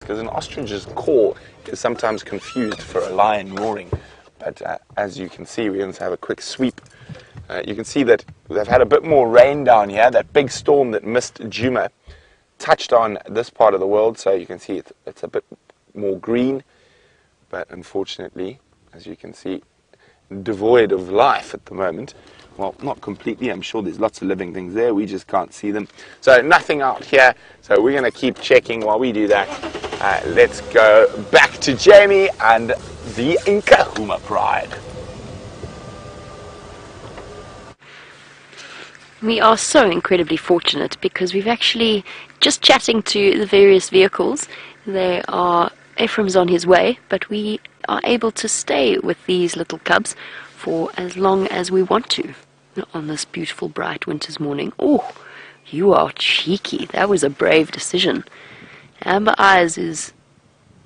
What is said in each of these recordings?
because an ostrich's call is sometimes confused for a lion roaring. But as you can see, we're going to have a quick sweep. You can see that they've had a bit more rain down here. That big storm that missed Djuma touched on this part of the world, so you can see it's a bit more green. But unfortunately, as you can see, devoid of life at the moment. Well, not completely. I'm sure there's lots of living things there. We just can't see them. So nothing out here. So we're going to keep checking while we do that. Let's go back to Jamie and the Nkuhuma Pride. We are so incredibly fortunate because we've actually, just chatting to the various vehicles, they are, Ephraim's on his way, but we are able to stay with these little cubs for as long as we want to on this beautiful bright winter's morning. Oh, you are cheeky. That was a brave decision. Amber Eyes is...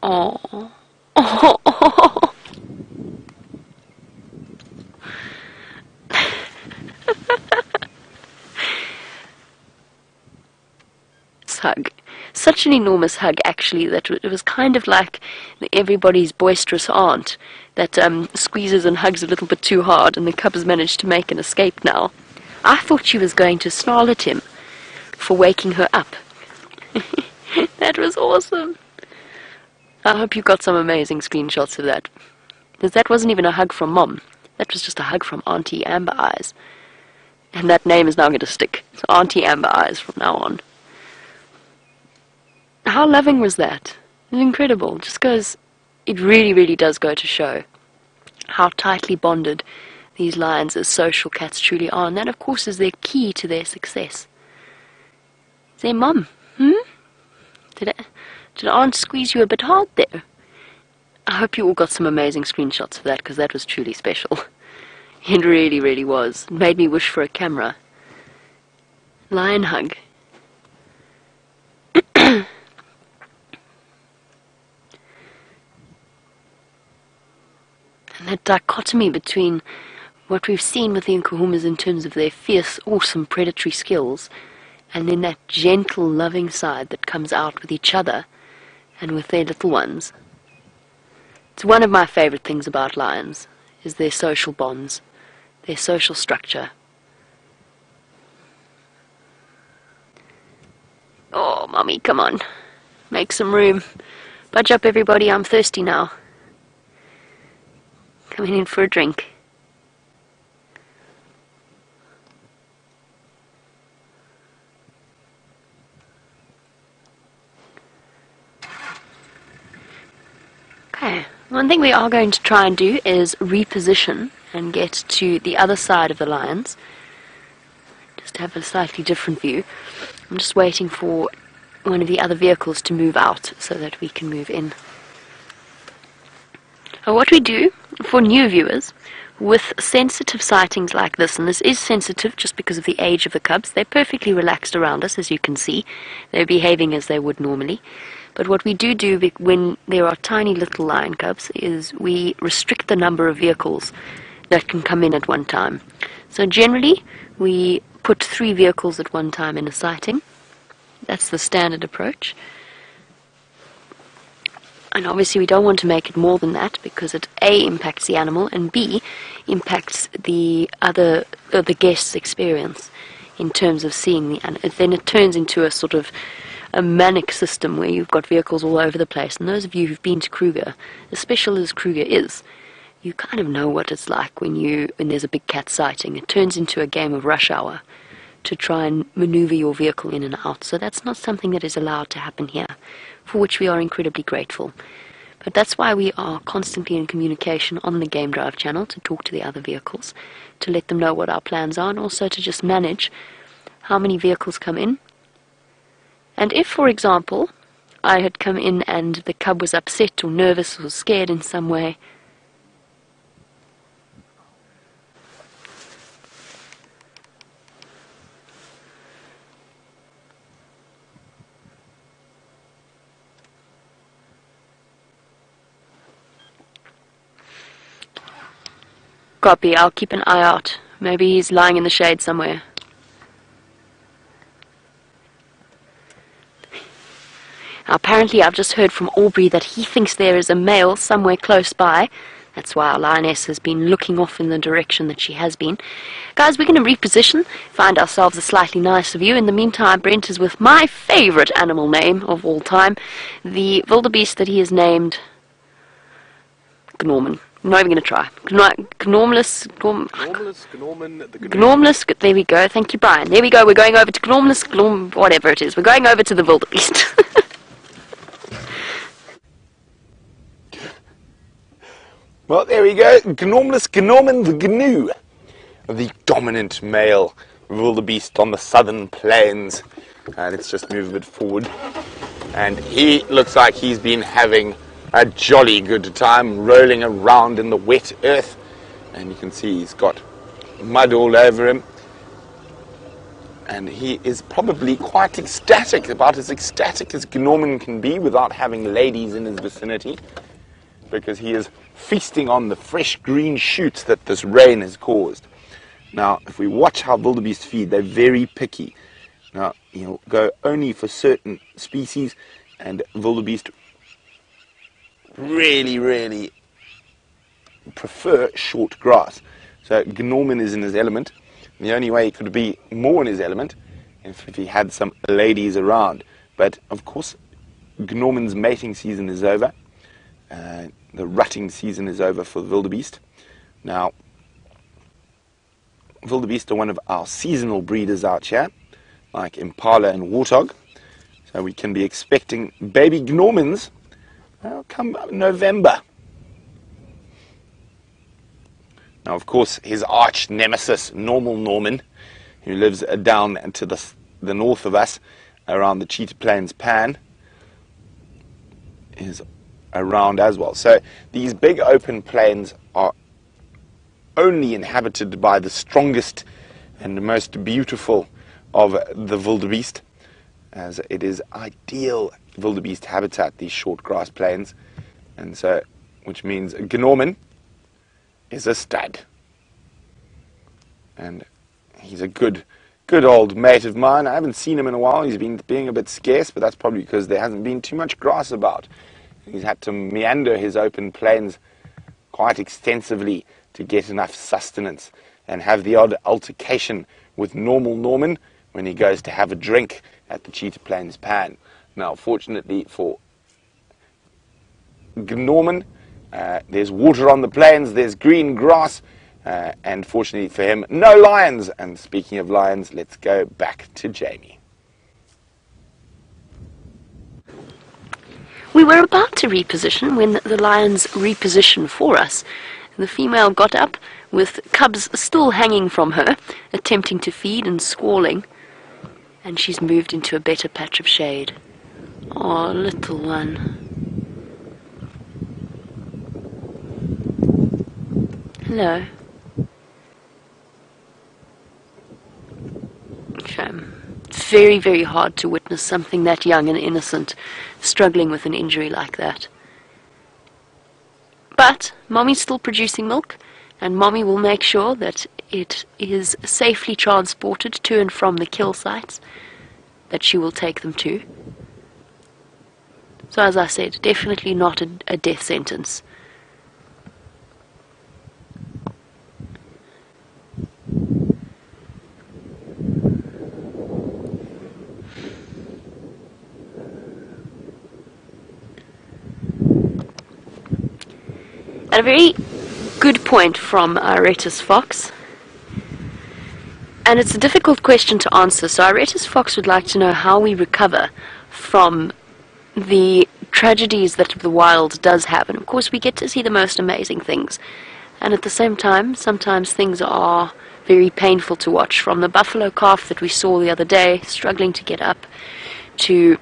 Oh. Oh. Hug. Such an enormous hug, actually, that it was kind of like everybody's boisterous aunt that squeezes and hugs a little bit too hard, and the cubs managed to make an escape now. I thought she was going to snarl at him for waking her up. That was awesome. I hope you got some amazing screenshots of that. Because that wasn't even a hug from Mom. That was just a hug from Auntie Amber Eyes. And that name is now going to stick. So Auntie Amber Eyes from now on. How loving was that? It was incredible. It just goes, it really, really does go to show how tightly bonded these lions as social cats truly are. And that, of course, is their key to their success. Is their mum? Did Aunt squeeze you a bit hard there? I hope you all got some amazing screenshots of that, because that was truly special. It really, really was. It made me wish for a camera. Lion hug. And that dichotomy between what we've seen with the Nkuhumas in terms of their fierce, awesome predatory skills, and then that gentle, loving side that comes out with each other and with their little ones. It's one of my favorite things about lions, is their social bonds, their social structure. Oh, Mummy, come on. Make some room. Budge up, everybody. I'm thirsty now. Coming in for a drink. Okay, one thing we are going to try and do is reposition and get to the other side of the lions. Just to have a slightly different view. I'm just waiting for one of the other vehicles to move out so that we can move in. What we do for new viewers with sensitive sightings like this, and this is sensitive just because of the age of the cubs, they're perfectly relaxed around us, as you can see. They're behaving as they would normally. But what we do when there are tiny little lion cubs is we restrict the number of vehicles that can come in at one time. So generally we put 3 vehicles at one time in a sighting. That's the standard approach. And obviously we don't want to make it more than that, because it A, impacts the animal, and B, impacts the guest's experience in terms of seeing the animal. Then it turns into a sort of a manic system where you've got vehicles all over the place. And those of you who've been to Kruger, as special as Kruger is, you kind of know what it's like when there's a big cat sighting. It turns into a game of rush hour to try and maneuver your vehicle in and out. So that's not something that is allowed to happen here, for which we are incredibly grateful. But that's why we are constantly in communication on the Game Drive channel to talk to the other vehicles, to let them know what our plans are, and also to just manage how many vehicles come in. And if, for example, I had come in and the cub was upset or nervous or scared in some way, copy, I'll keep an eye out. Maybe he's lying in the shade somewhere. Our parents apparently I've just heard from Aubrey that he thinks there is a male somewhere close by. That's why our lioness has been looking off in the direction that she has been. Guys, we're going to reposition, find ourselves a slightly nicer view. In the meantime, Brent is with my favourite animal name of all time, the wildebeest that he has named Gnorman. I'm not even going to try. Gnormless, there we go. Thank you, Brian. There we go. We're going over to Gnormless, whatever it is. We're going over to the wildebeest. Well, there we go. Gnorman the Gnu, the dominant male wildebeest on the southern plains. Let's just move a bit forward. And he looks like he's been having a jolly good time rolling around in the wet earth. And you can see he's got mud all over him. And he is probably quite ecstatic, about as ecstatic as Gnorman can be without having ladies in his vicinity, because he is feasting on the fresh green shoots that this rain has caused. Now, if we watch how wildebeest feed, they're very picky. Now, he'll go only for certain species, and wildebeest really prefer short grass. So Gnorman is in his element. The only way he could be more in his element is if he had some ladies around. But, of course, Gnorman's mating season is over. The rutting season is over for the wildebeest. Now, wildebeest are one of our seasonal breeders out here, like impala and warthog. So we can be expecting baby Gnormans come November. Now, of course, his arch nemesis, Normal Norman, who lives down to the north of us, around the Cheetah Plains Pan, is around as well. So these big open plains are only inhabited by the strongest and most beautiful of the wildebeest, as it is ideal wildebeest habitat, these short grass plains. And so, which means Gnorman is a stud. And he's a good old mate of mine. I haven't seen him in a while. He's been being a bit scarce, but that's probably because there hasn't been too much grass about. He's had to meander his open plains quite extensively to get enough sustenance, and have the odd altercation with Normal Norman when he goes to have a drink at the Cheetah Plains Pan. Now, fortunately for Gnorman, there's water on the plains, there's green grass, and fortunately for him, no lions. And speaking of lions, let's go back to Jamie. We were about to reposition when the lions repositioned for us. The female got up with cubs still hanging from her, attempting to feed and squalling, and she's moved into a better patch of shade. Oh, little one. Hello. Shame. Very, very hard to witness something that young and innocent struggling with an injury like that. But Mommy's still producing milk, and Mommy will make sure that it is safely transported to and from the kill sites that she will take them to. So as I said, definitely not a death sentence. A very good point from Arathusa Fox, and it's a difficult question to answer. So Arathusa Fox would like to know how we recover from the tragedies that the wild does have. And of course we get to see the most amazing things, and at the same time sometimes things are very painful to watch, from the buffalo calf that we saw the other day struggling to get up, to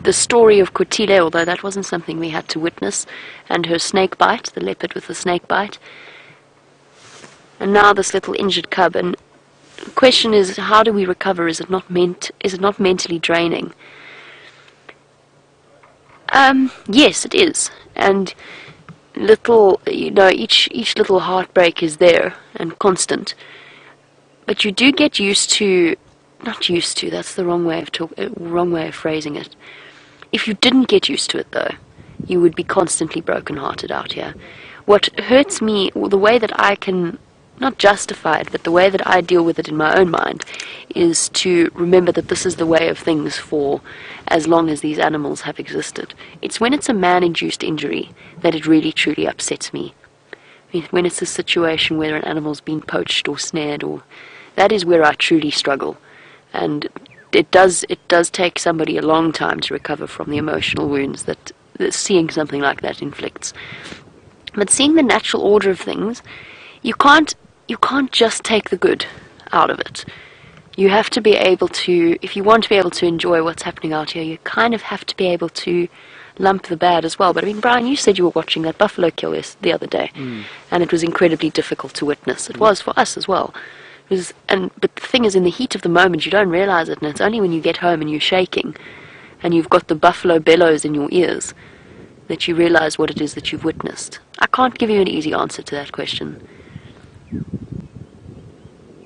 the story of Kotile, although that wasn't something we had to witness, and her snake bite, the leopard with the snake bite, and now this little injured cub. And the question is, how do we recover? Is it not mentally draining? Yes, it is. And little, each little heartbreak is there and constant. But you do get used to, not used to, that's the wrong way of phrasing it. If you didn't get used to it, though, you would be constantly broken-hearted out here. What hurts me, or the way that I can, not justify it, but the way that I deal with it in my own mind, is to remember that this is the way of things for as long as these animals have existed. It's when it's a man-induced injury that it really, truly upsets me. When it's a situation where an animal's been poached or snared, or that is where I truly struggle. And it does take somebody a long time to recover from the emotional wounds that seeing something like that inflicts. But seeing the natural order of things, you can't just take the good out of it. You have to be able to, if you want to be able to enjoy what's happening out here, you kind of have to be able to lump the bad as well. But I mean, Brian, you said you were watching that buffalo kill the other day, and it was incredibly difficult to witness. It was for us as well. But the thing is, in the heat of the moment, you don't realize it, and it's only when you get home and you're shaking, and you've got the buffalo bellows in your ears, that you realize what it is that you've witnessed. I can't give you an easy answer to that question.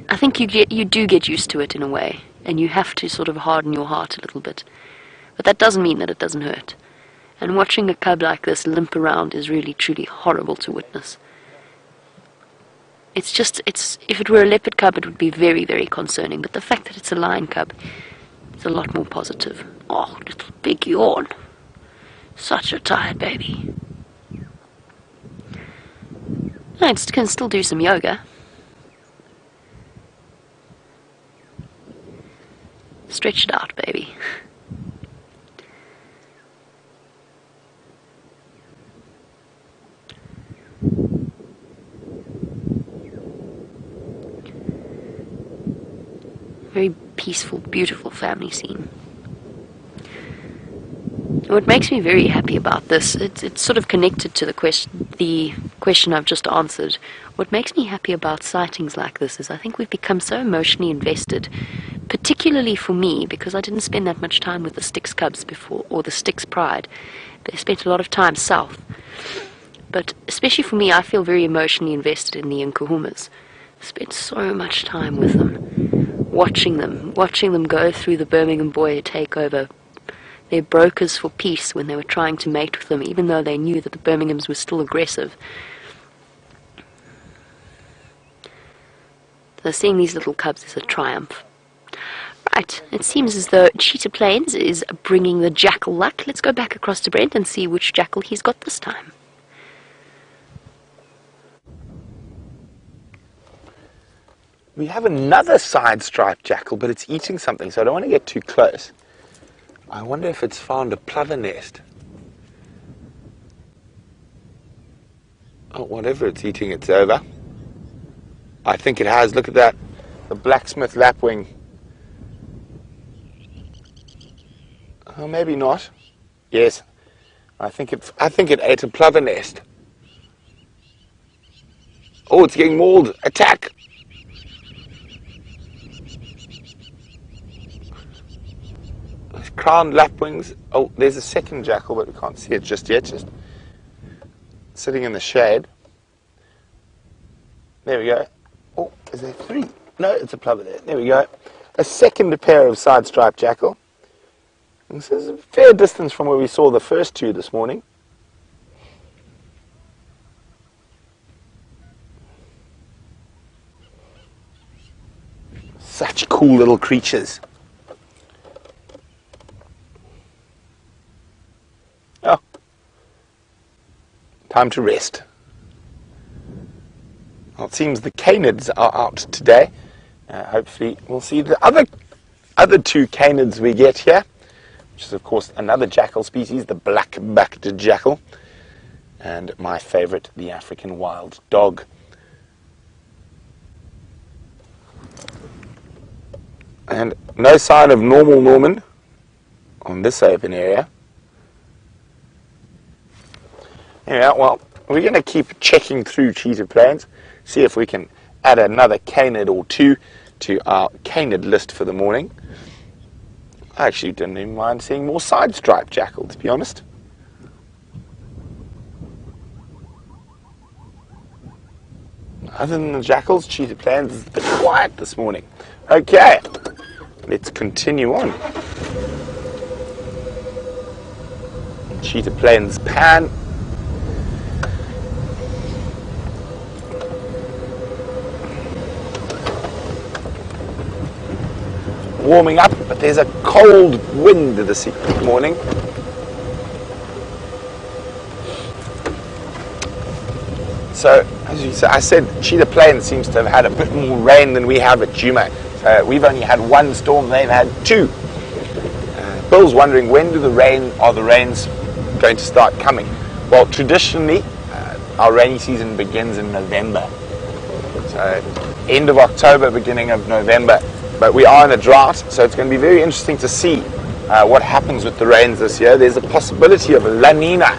I think you do get used to it in a way, and you have to sort of harden your heart a little bit. But that doesn't mean that it doesn't hurt. And watching a cub like this limp around is really, truly horrible to witness. If it were a leopard cub, it would be very, very concerning. But the fact that it's a lion cub is a lot more positive. Oh, little big yawn. Such a tired baby. I can still do some yoga. Stretch it out, baby. Very peaceful, beautiful family scene. And what makes me very happy about this, it's sort of connected to the question I've just answered. What makes me happy about sightings like this is I think we've become so emotionally invested, particularly for me, because I didn't spend that much time with the Styx cubs before, or the Styx Pride. They spent a lot of time south. But especially for me, I feel very emotionally invested in the Nkuhumas. I spent so much time with them, watching them go through the Birmingham Boer takeover. They're brokers for peace when they were trying to mate with them, even though they knew that the Birminghams were still aggressive. So seeing these little cubs is a triumph. Right, it seems as though Cheetah Plains is bringing the jackal luck. Let's go back across to Brent and see which jackal he's got this time. We have another side-striped jackal, but it's eating something, so I don't want to get too close. I wonder if it's found a plover nest. Oh, whatever it's eating, it's over. I think it has. Look at that. The blacksmith lapwing. Oh, maybe not. Yes. I think it ate a plover nest. Oh, it's getting mauled. Attack! Crowned lapwings. Oh, there's a second jackal, but we can't see it just yet. Just sitting in the shade. There we go. Oh, is there three? No, it's a plover there. There we go. A second pair of side-striped jackal. And this is a fair distance from where we saw the first two this morning. Such cool little creatures. Oh, time to rest. Well, it seems the canids are out today. Hopefully we'll see the other two canids we get here, which is of course another jackal species, the black-backed jackal, and my favorite, the African wild dog. And no sign of normal Norman on this open area. Yeah, well, we're going to keep checking through Cheetah Plains, see if we can add another canid or two to our canid list for the morning. I actually didn't even mind seeing more side-striped jackal, to be honest. Other than the jackals, Cheetah Plains is a bit quiet this morning. Okay, let's continue on. Cheetah Plains pan. Warming up, but there's a cold wind this morning. So, as you said, I said Cheetah Plains seems to have had a bit more rain than we have at Djuma. So we've only had one storm, they've had two. Bill's wondering, when are the rains going to start coming? Well, traditionally, our rainy season begins in November. So end of October, beginning of November. But we are in a drought, so it's going to be very interesting to see what happens with the rains this year. There's a possibility of La Nina,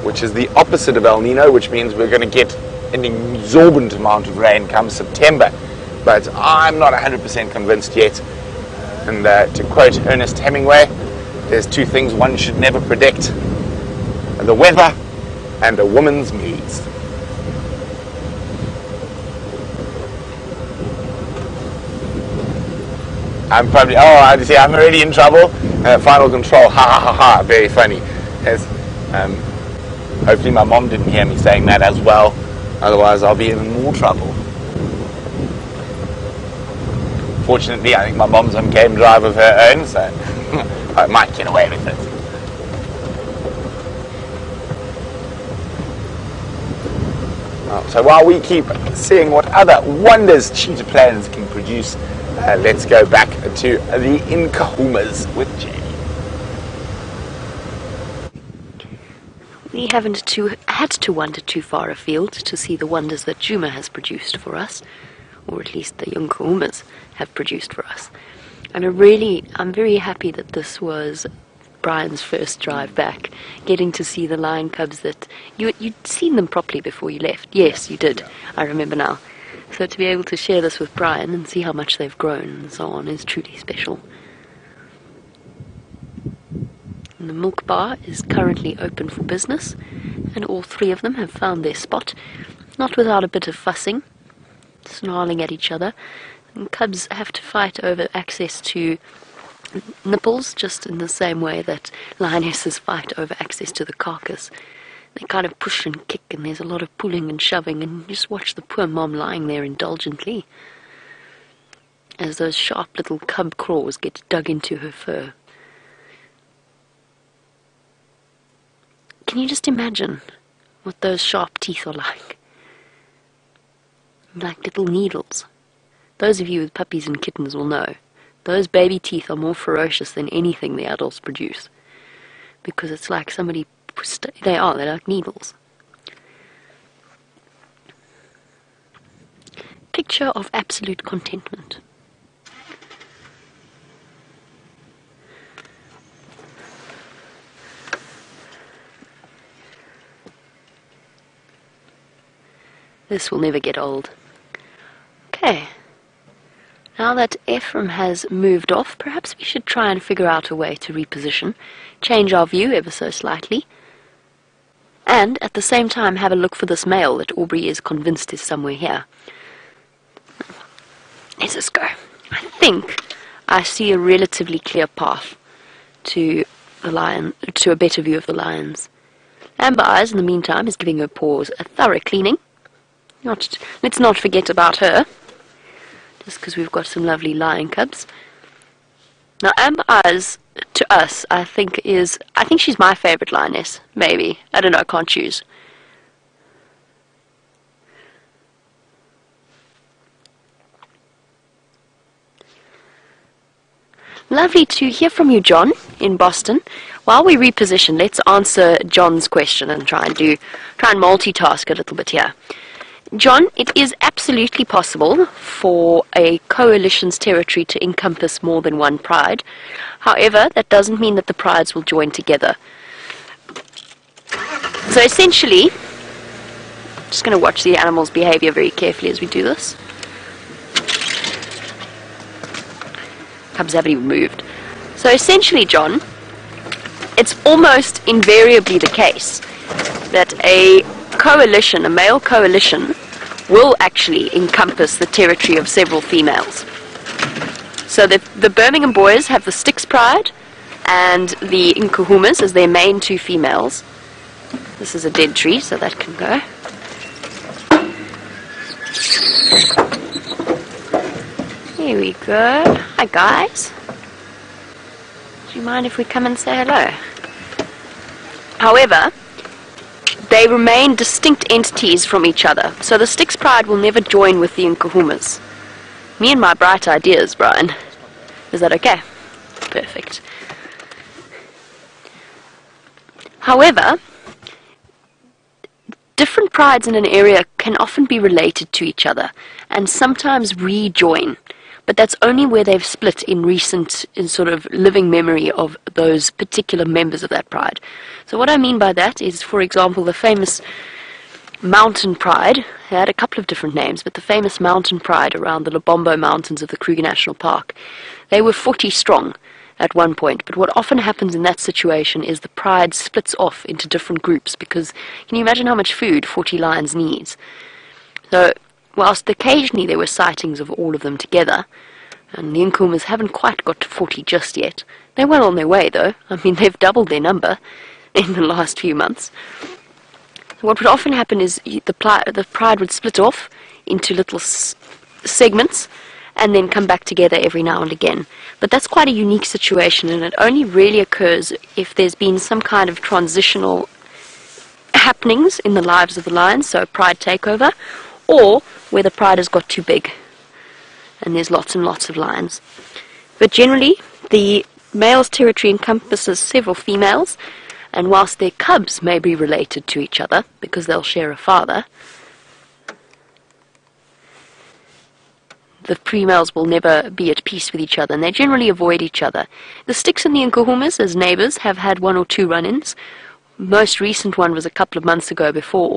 which is the opposite of El Nino, which means we're going to get an exorbitant amount of rain come September. But I'm not 100% convinced yet. And to quote Ernest Hemingway, there's two things one should never predict: the weather and a woman's needs. I'm probably, I'm already in trouble. Final control, ha ha ha ha, very funny. Yes. Hopefully my mom didn't hear me saying that as well, otherwise I'll be in more trouble. Fortunately, I think my mom's on game drive of her own, so I might get away with it. So while we keep seeing what other wonders Cheetah Plains can produce, let's go back to the Nkuhumas with Jenny. We haven't had to wander too far afield to see the wonders that Djuma has produced for us, or at least the Nkuhumas have produced for us. And I'm very happy that this was Brian's first drive back, getting to see the lion cubs that you'd seen them properly before you left. Yes, you did. I remember now. So to be able to share this with Brian and see how much they've grown and so on is truly special. And the milk bar is currently open for business, and all three of them have found their spot, not without a bit of fussing, snarling at each other. And cubs have to fight over access to nipples, just in the same way that lionesses fight over access to the carcass. They kind of push and kick, and there's a lot of pulling and shoving, and you just watch the poor mom lying there indulgently as those sharp little cub claws get dug into her fur. Can you just imagine what those sharp teeth are like? Like little needles. Those of you with puppies and kittens will know. Those baby teeth are more ferocious than anything the adults produce. Because it's like somebody... they're like needles. Picture of absolute contentment. This will never get old. Okay. Now that Ephraim has moved off, perhaps we should try and figure out a way to reposition, change our view ever so slightly, and at the same time have a look for this male that Aubrey is convinced is somewhere here. Let's just go. I think I see a relatively clear path to the lion, to a better view of the lions. Amber Eyes, in the meantime, is giving her paws a thorough cleaning. Let's not forget about her, just because we've got some lovely lion cubs. Now, Amber Eyes, to us, I think she's my favourite lioness, maybe. I don't know, I can't choose. Lovely to hear from you, John, in Boston. While we reposition, let's answer John's question and try and multitask a little bit here. John, it is absolutely possible for a coalition's territory to encompass more than one pride. However, that doesn't mean that the prides will join together. So essentially, I'm just going to watch the animals' behavior very carefully as we do this. Cubs haven't even moved. So essentially, John, it's almost invariably the case that a coalition, a male coalition, will actually encompass the territory of several females. So the Birmingham boys have the Styx Pride, and the Nkuhumas as their main two females. This is a dead tree, so that can go. Here we go. Hi guys. Do you mind if we come and say hello? However, they remain distinct entities from each other, so the Styx Pride will never join with the Nkuhumas. Me and my bright ideas, Brian. Is that okay? Perfect. However, different prides in an area can often be related to each other and sometimes rejoin, but that's only where they've split in sort of living memory of those particular members of that pride. So what I mean by that is, for example, the famous Mountain Pride. They had a couple of different names, but the famous Mountain Pride around the Lubombo Mountains of the Kruger National Park, they were 40 strong at one point, but what often happens in that situation is the pride splits off into different groups, because can you imagine how much food 40 lions needs? So whilst occasionally there were sightings of all of them together, and the Nkuhumas haven't quite got to 40 just yet, they're well on their way though. I mean, they've doubled their number in the last few months. What would often happen is the pride would split off into little segments and then come back together every now and again. But that's quite a unique situation, and it only really occurs if there's been some kind of transitional happenings in the lives of the lions, so a pride takeover, or where the pride has got too big and there's lots and lots of lions. But generally, the male's territory encompasses several females, and whilst their cubs may be related to each other because they'll share a father, the females will never be at peace with each other, and they generally avoid each other. The Styx and the Nkuhumas, as neighbours, have had one or two run-ins. Most recent one was a couple of months ago, before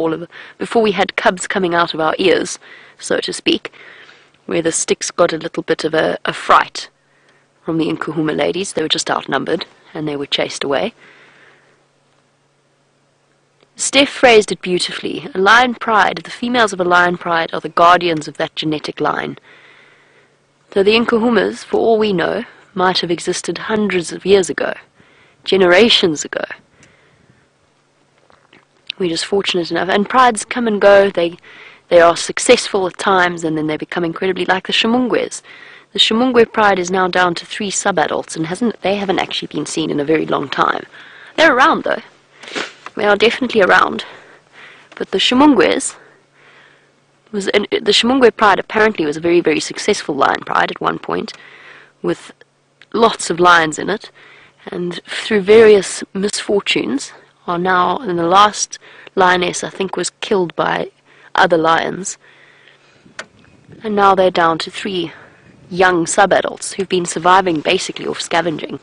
we had cubs coming out of our ears, so to speak, where the Styx got a little bit of a fright from the Nkuhuma ladies. They were just outnumbered, and they were chased away. Steph phrased it beautifully. A lion pride, the females of a lion pride are the guardians of that genetic line. So the Nkuhumas, for all we know, might have existed hundreds of years ago, generations ago. We're just fortunate enough. And prides come and go. They are successful at times, and then they become incredibly like the Shimungwes. The Shimungwe pride is now down to 3 sub-adults, and they haven't actually been seen in a very long time. They're around, though. They are definitely around. But the Shimungwe pride apparently was a very, very successful lion pride at one point, with lots of lions in it, and through various misfortunes are now, and the last lioness I think was killed by other lions, and now they're down to 3 young sub-adults who've been surviving basically off scavenging.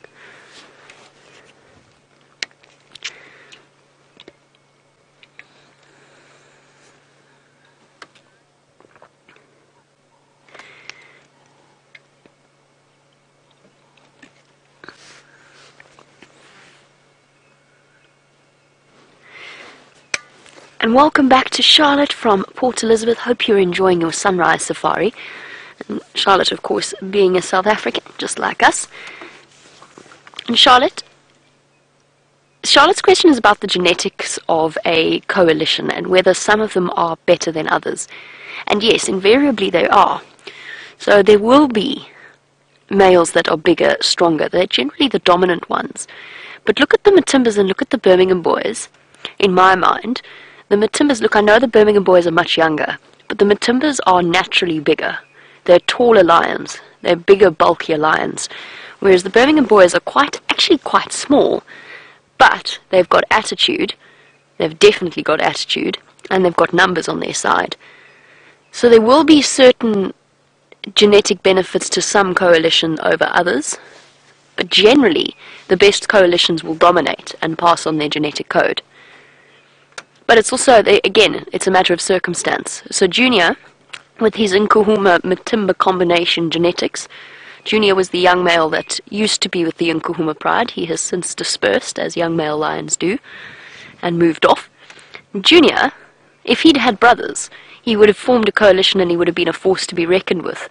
And welcome back to Charlotte from Port Elizabeth. Hope you're enjoying your sunrise safari. And Charlotte, of course, being a South African, just like us. And Charlotte's question is about the genetics of a coalition and whether some of them are better than others. And yes, invariably they are. So there will be males that are bigger, stronger. They're generally the dominant ones. But look at the Matimbas and look at the Birmingham boys. In my mind, the Matimbas, look, I know the Birmingham boys are much younger, but the Matimbas are naturally bigger. They're taller lions. They're bigger, bulkier lions. Whereas the Birmingham boys are actually quite small, but they've got attitude. They've definitely got attitude, and they've got numbers on their side. So there will be certain genetic benefits to some coalition over others, but generally the best coalitions will dominate and pass on their genetic code. But it's also, again, it's a matter of circumstance. So Junior, with his Nkuhuma Matimba combination genetics, Junior was the young male that used to be with the Nkuhuma Pride. He has since dispersed, as young male lions do, and moved off. Junior, if he'd had brothers, he would have formed a coalition and he would have been a force to be reckoned with.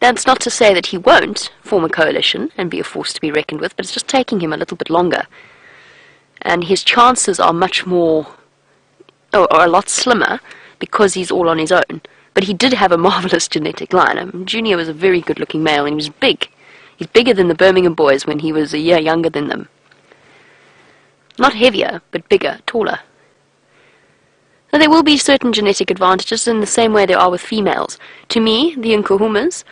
That's not to say that he won't form a coalition and be a force to be reckoned with, but it's just taking him a little bit longer. And his chances are much more, or a lot slimmer, because he's all on his own. But he did have a marvellous genetic line. Junior was a very good-looking male, and he was big. He's bigger than the Birmingham boys when he was a year younger than them. Not heavier, but bigger, taller. So there will be certain genetic advantages in the same way there are with females. To me, the Nkuhumas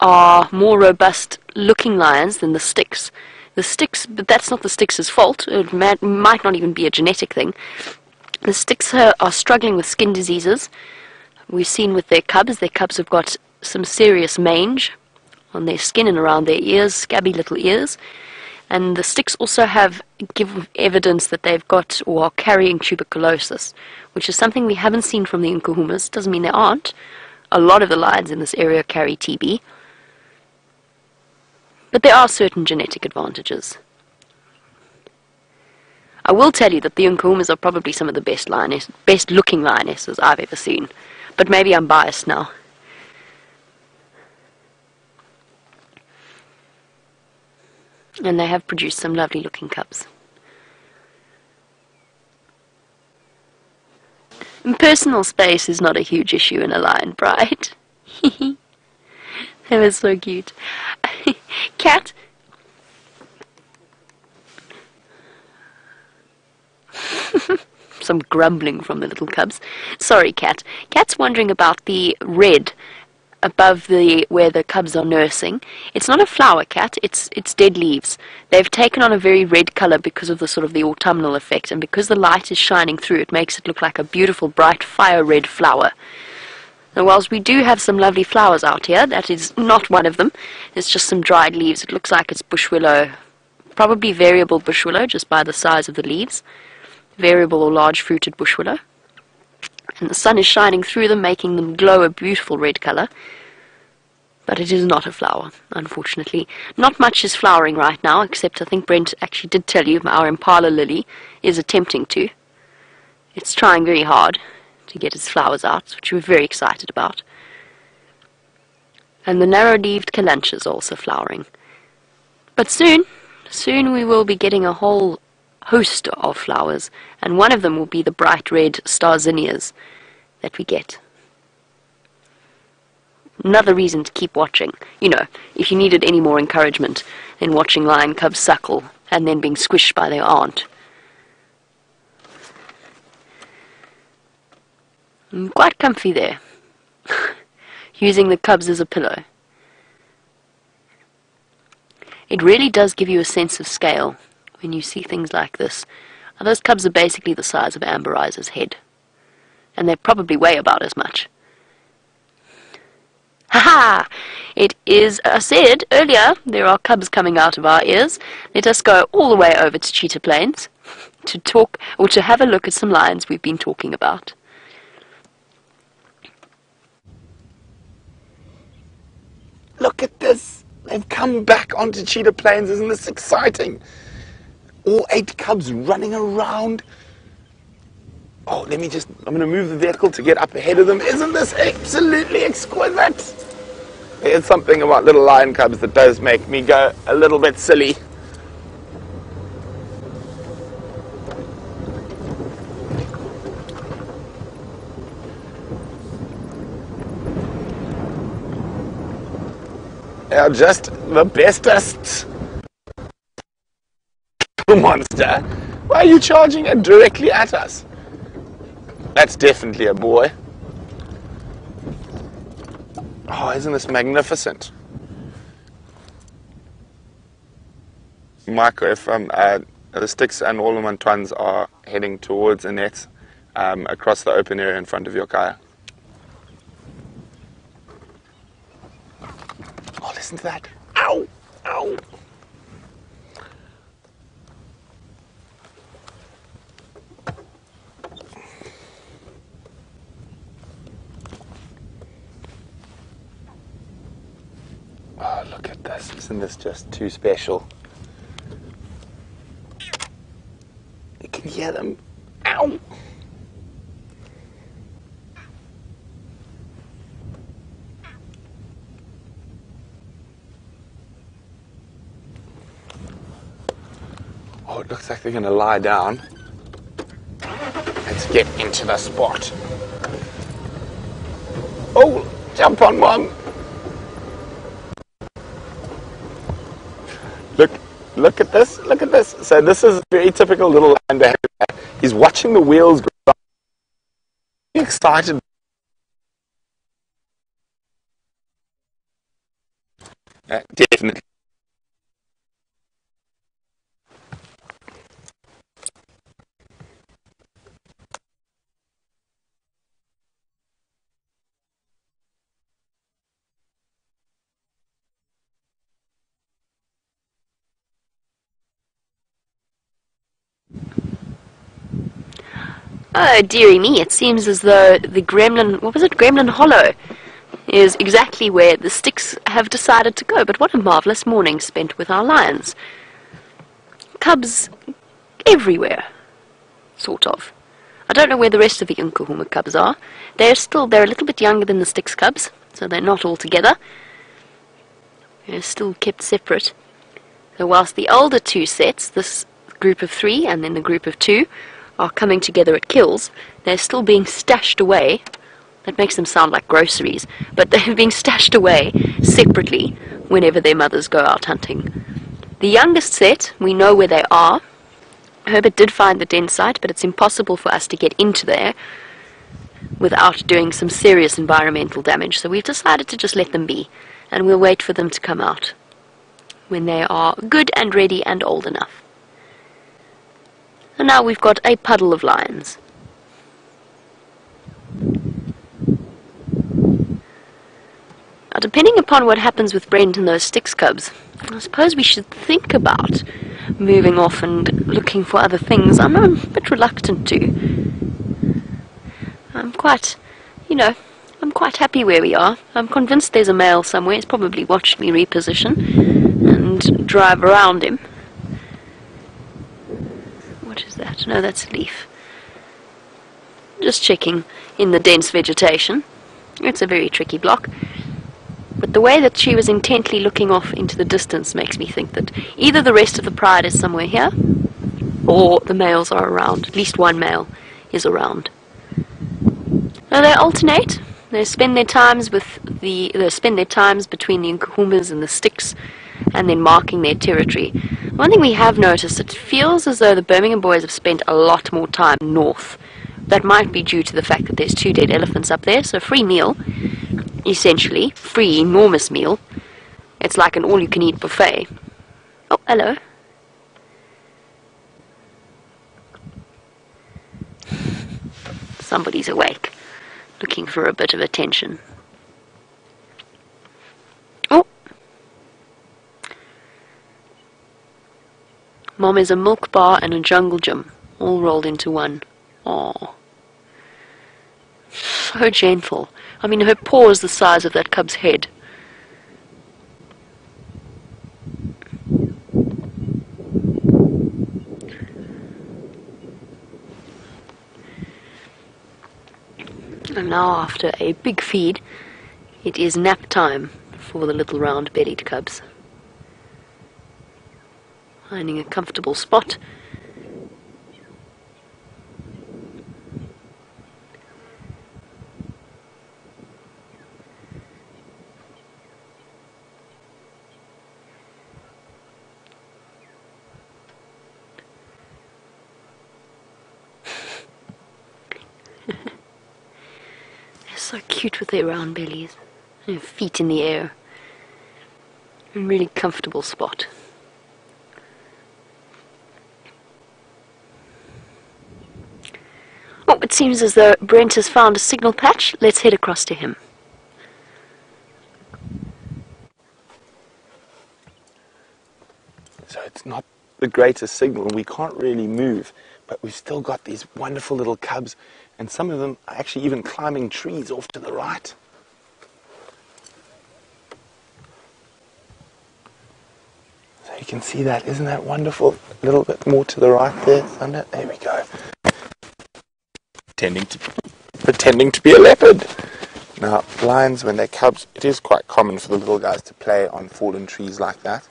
are more robust-looking lions than the Styx. The Styx, but that's not the Styx's fault. It might not even be a genetic thing. The Styx are struggling with skin diseases. We've seen with their cubs have got some serious mange on their skin and around their ears, scabby little ears. And the Styx also give evidence that they've got or are carrying tuberculosis, which is something we haven't seen from the Nkuhumas. Doesn't mean there aren't. A lot of the lions in this area carry TB. But there are certain genetic advantages. I will tell you that the Nkuhumas are probably some of the best looking lionesses I've ever seen. But maybe I'm biased now. And they have produced some lovely looking cubs. And personal space is not a huge issue in a lion pride. That was so cute. Cat. Some grumbling from the little cubs. Sorry, Cat. Cat's wondering about the red above where the cubs are nursing. It's not a flower, Cat. It's dead leaves. They've taken on a very red color because of the autumnal effect, and because the light is shining through, it makes it look like a beautiful, bright, fire red flower. And whilst we do have some lovely flowers out here, that is not one of them. It's just some dried leaves. It looks like it's bush willow, probably variable bush willow, just by the size of the leaves. Variable or large fruited bush willow. And the sun is shining through them, making them glow a beautiful red color. But it is not a flower, unfortunately. Not much is flowering right now, except I think Brent actually did tell you our impala lily is attempting to. It's trying very hard to get its flowers out, which we're very excited about. And the narrow-leaved calanchas are also flowering. But soon we will be getting a whole host of flowers, and one of them will be the bright red star zinnias that we get. Another reason to keep watching. You know, if you needed any more encouragement in watching lion cubs suckle and then being squished by their aunt. Quite comfy there, using the cubs as a pillow. It really does give you a sense of scale when you see things like this. And those cubs are basically the size of Amber Eyes' head, and they probably weigh about as much. Ha-ha! It is, I said earlier, there are cubs coming out of our ears. Let us go all the way over to Cheetah Plains to talk, or to have a look at some lions we've been talking about. Look at this! They've come back onto Cheetah Plains. Isn't this exciting? All 8 cubs running around. Oh, I'm going to move the vehicle to get up ahead of them. Isn't this absolutely exquisite? There's something about little lion cubs that does make me go a little bit silly. They are just the bestest. Monster, why are you charging it directly at us? That's definitely a boy. Oh, isn't this magnificent? Michael, if the Styx and all of my twins are heading towards Annette across the open area in front of your kaya. Oh, listen to that. Ow! Ow! Oh, look at this. Isn't this just too special? You can hear them. Ow! Oh, it looks like they're going to lie down. Let's get into the spot. Oh, jump on one. Look at this, look at this. So this is very typical little lion behavior. He's watching the wheels go. Excited. Definitely. Oh, dearie me, it seems as though the Gremlin, what was it, Gremlin Hollow, is exactly where the Styx have decided to go. But what a marvellous morning spent with our lions. Cubs everywhere, sort of. I don't know where the rest of the Nkuhuma cubs are. They're a little bit younger than the Styx cubs, so they're not all together. They're still kept separate. So whilst the older two sets, this group of 3 and then the group of 2, are coming together at kills, they're still being stashed away. That makes them sound like groceries, but they're being stashed away separately whenever their mothers go out hunting. The youngest set, we know where they are. Herbert did find the den site, but it's impossible for us to get into there without doing some serious environmental damage, so we've decided to just let them be, and we'll wait for them to come out when they are good and ready and old enough. And now we've got a puddle of lions. Now, depending upon what happens with Brent and those Styx cubs, I suppose we should think about moving off and looking for other things. I'm a bit reluctant to. I'm quite happy where we are. I'm convinced there's a male somewhere. He's probably watched me reposition and drive around him. What is that? No, that's a leaf. Just checking in the dense vegetation. It's a very tricky block. But the way that she was intently looking off into the distance makes me think that either the rest of the pride is somewhere here, or the males are around. At least one male is around. Now they alternate. They spend their times between the Nkuhumas and the Styx, and then marking their territory. One thing we have noticed, it feels as though the Birmingham boys have spent a lot more time north. That might be due to the fact that there's 2 dead elephants up there, so free meal, essentially. Free, enormous meal. It's like an all-you-can-eat buffet. Oh, hello. Somebody's awake, looking for a bit of attention. Oh! Mom is a milk bar and a jungle gym, all rolled into one. Aww. So gentle. I mean, her paw is the size of that cub's head. And now, after a big feed, it is nap time for the little round-bellied cubs. Finding a comfortable spot. So cute with their round bellies, their feet in the air. A really comfortable spot. Oh, it seems as though Brent has found a signal patch. Let's head across to him. So it's not the greatest signal. We can't really move, but we've still got these wonderful little cubs, and some of them are actually even climbing trees off to the right. So you can see that. Isn't that wonderful? A little bit more to the right there, Thunder. There we go. Pretending to be a leopard. Now, lions, when they're cubs, it is quite common for the little guys to play on fallen trees like that.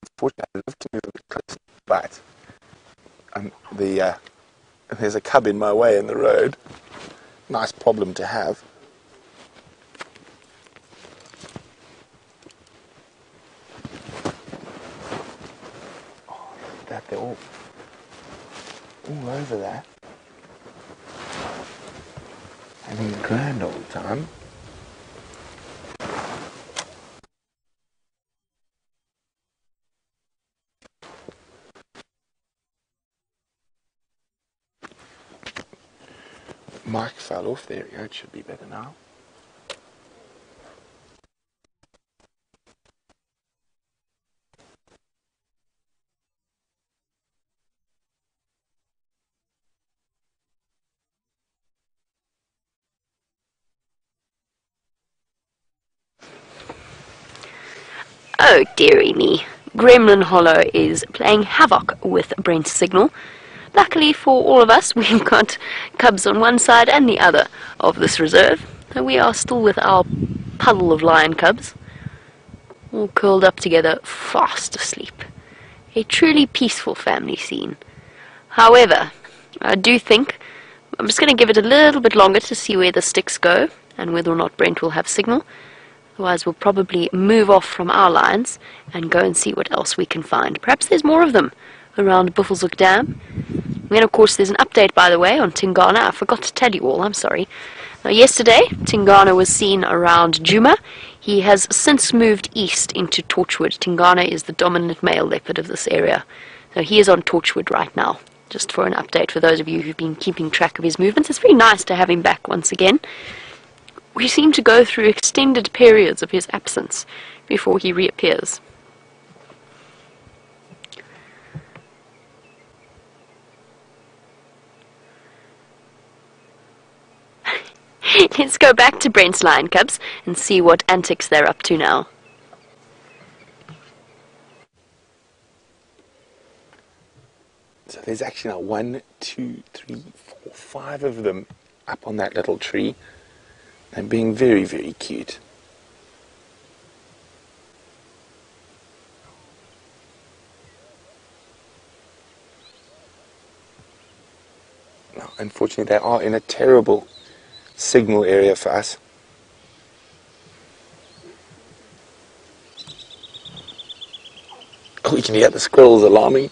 Unfortunately, I'd love to move a bit closer, but There's a cub in my way in the road. Nice problem to have. Oh, look at that, they're all over that. Having a grand old time. Mic fell off. There we go. It should be better now. Oh, dearie me. Gremlin Hollow is playing havoc with Brent's signal. Luckily for all of us, we've got cubs on one side and the other of this reserve. So we are still with our puddle of lion cubs, all curled up together, fast asleep. A truly peaceful family scene. However, I do think I'm just going to give it a little bit longer to see where the Styx go and whether or not Brent will have signal. Otherwise we'll probably move off from our lines and go and see what else we can find. Perhaps there's more of them around Buffelshoek Dam. And then of course there's an update, by the way, on Tingana. I forgot to tell you all, I'm sorry. Now yesterday Tingana was seen around Djuma. He has since moved east into Torchwood. Tingana is the dominant male leopard of this area. So he is on Torchwood right now. Just for an update for those of you who've been keeping track of his movements. It's very nice to have him back once again. We seem to go through extended periods of his absence before he reappears. Let's go back to Brent's lion cubs and see what antics they're up to now. So there's actually now 1, 2, 3, 4, 5 of them up on that little tree. And being very, very cute. Now, unfortunately, they are in a terrible signal area for us. Oh, we can hear the squirrels alarming.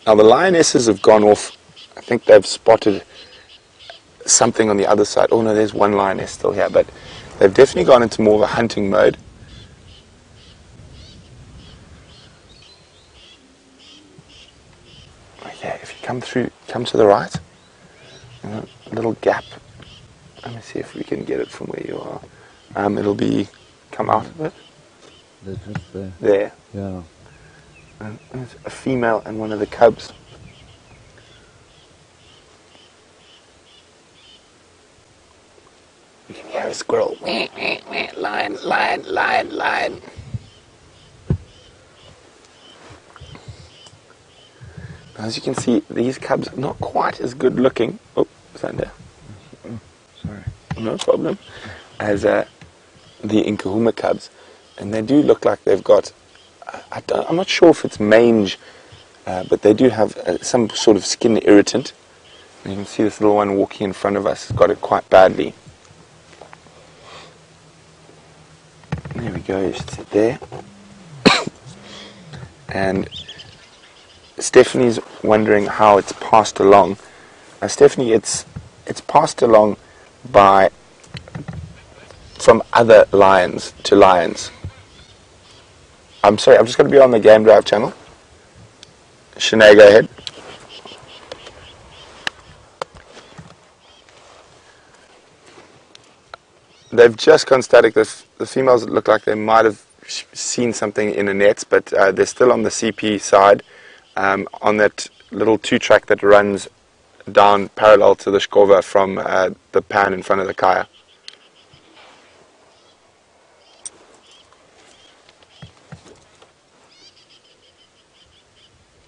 Now, the lionesses have gone off. I think they've spotted something on the other side. Oh no, there's one lioness still here, but they've definitely gone into more of a hunting mode. Okay, if you come to the right, a little gap. Let me see if we can get it from where you are. It'll be come out of it. They're just there. There. Yeah. And there's a female and one of the cubs. You can hear a squirrel. Lion, lion, lion, lion. As you can see, these cubs are not quite as good looking. Oh, is that there? Oh, sorry. No problem. As the Nkuhuma cubs. And they do look like they've got, I'm not sure if it's mange, but they do have some sort of skin irritant. And you can see this little one walking in front of us has got it quite badly. There we go, you should sit there. And Stephanie's wondering how it's passed along. Stephanie, it's passed along from other lions to lions. I'm sorry, I'm just going to be on the Game Drive channel. Shanae, go ahead. They've just gone static. The females look like they might have seen something in a net, but they're still on the CP side, on that little 2-track that runs down parallel to the Shkova from the pan in front of the Kaya.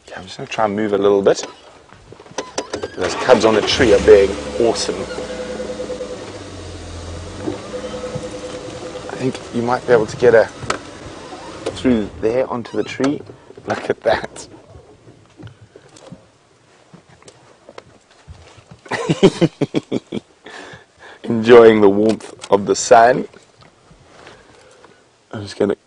Okay, I'm just going to try and move a little bit. Those cubs on the tree are being awesome. I think you might be able to get her through there onto the tree. Look at that. Enjoying the warmth of the sun. I'm just going to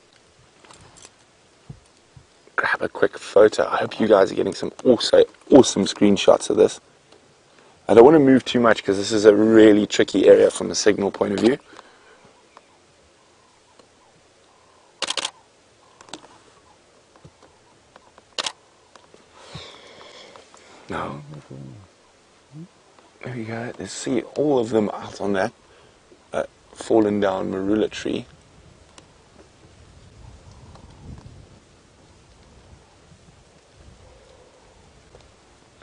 grab a quick photo. I hope you guys are getting some awesome screenshots of this. I don't want to move too much because this is a really tricky area from a signal point of view. No. There we go. Let's see all of them out on that fallen down marula tree.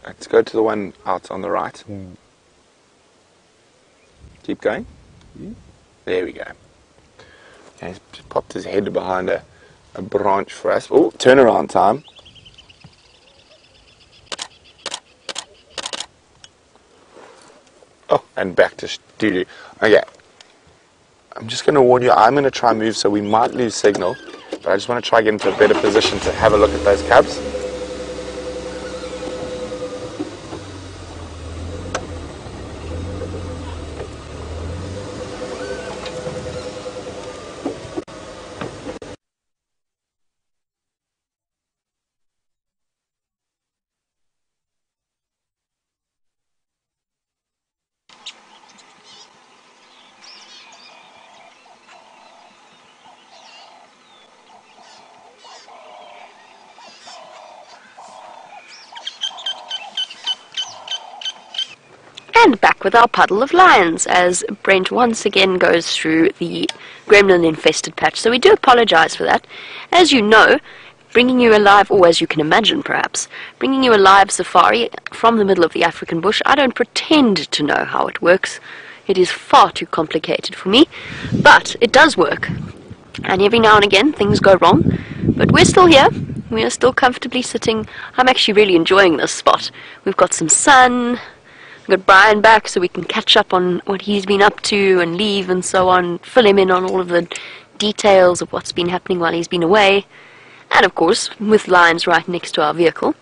Let's go to the one out on the right. Yeah. Keep going. Yeah. There we go. Okay, he's just popped his head behind a branch for us. Oh, turnaround time. Oh, and back to doo-doo. Okay. I'm just going to warn you, I'm going to try and move, so we might lose signal. But I just want to try and get into a better position to have a look at those cubs. And back with our puddle of lions as Brent once again goes through the gremlin-infested patch. So we do apologize for that. As you know, bringing you a live, or as you can imagine perhaps, bringing you a live safari from the middle of the African bush, I don't pretend to know how it works. It is far too complicated for me, but it does work. And every now and again things go wrong, but we're still here. We are still comfortably sitting. I'm actually really enjoying this spot. We've got some sun. Got Brian back so we can catch up on what he's been up to and leave and so on, fill him in on all of the details of what's been happening while he's been away. And of course, with lions right next to our vehicle,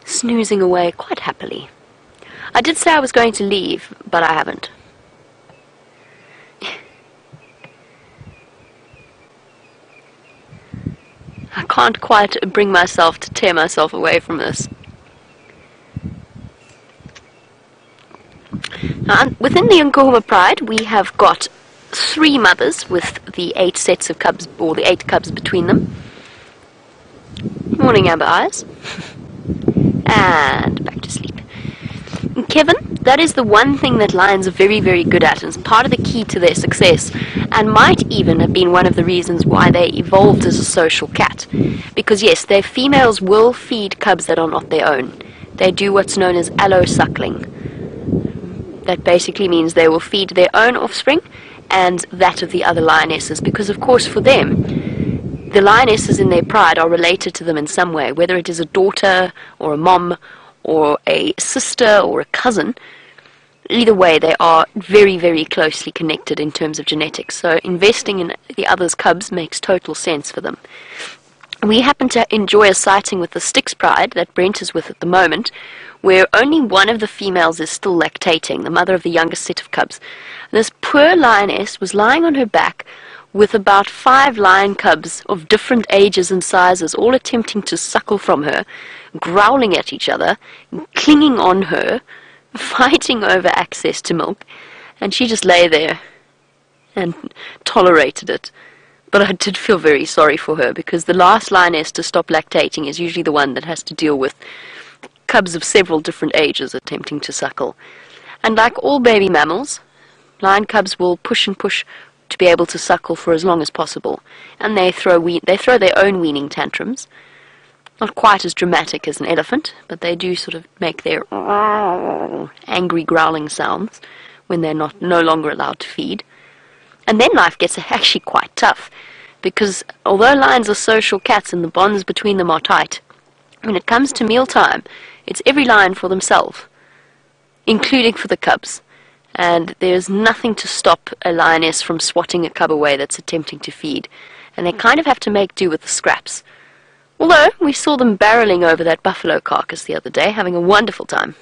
snoozing away quite happily. I did say I was going to leave, but I haven't. I can't quite bring myself to tear myself away from this. Now, within the Nkuhuma Pride, we have got 3 mothers with the 8 sets of cubs, or the 8 cubs between them. Morning, Amber Eyes. And back to sleep. Kevin, that is the one thing that lions are very, very good at, and is part of the key to their success, and might even have been one of the reasons why they evolved as a social cat. Because yes, their females will feed cubs that are not their own. They do what's known as allo-suckling. That basically means they will feed their own offspring and that of the other lionesses, because of course for them, the lionesses in their pride are related to them in some way, whether it is a daughter or a mom or a sister or a cousin. Either way, they are very, very closely connected in terms of genetics, so investing in the other's cubs makes total sense for them. We happen to enjoy a sighting with the Styx Pride that Brent is with at the moment, where only one of the females is still lactating, the mother of the youngest set of cubs. This poor lioness was lying on her back with about 5 lion cubs of different ages and sizes, all attempting to suckle from her, growling at each other, clinging on her, fighting over access to milk, and she just lay there and tolerated it. But I did feel very sorry for her, because the last lioness to stop lactating is usually the one that has to deal with cubs of several different ages attempting to suckle. And like all baby mammals, lion cubs will push and push to be able to suckle for as long as possible, and they throw their own weaning tantrums. Not quite as dramatic as an elephant, but they do sort of make their angry growling sounds when they're no longer allowed to feed. And then life gets actually quite tough, because although lions are social cats and the bonds between them are tight, when it comes to mealtime, it's every lion for themselves, including for the cubs. And there's nothing to stop a lioness from swatting a cub away that's attempting to feed, and they kind of have to make do with the scraps. Although we saw them barreling over that buffalo carcass the other day, having a wonderful time.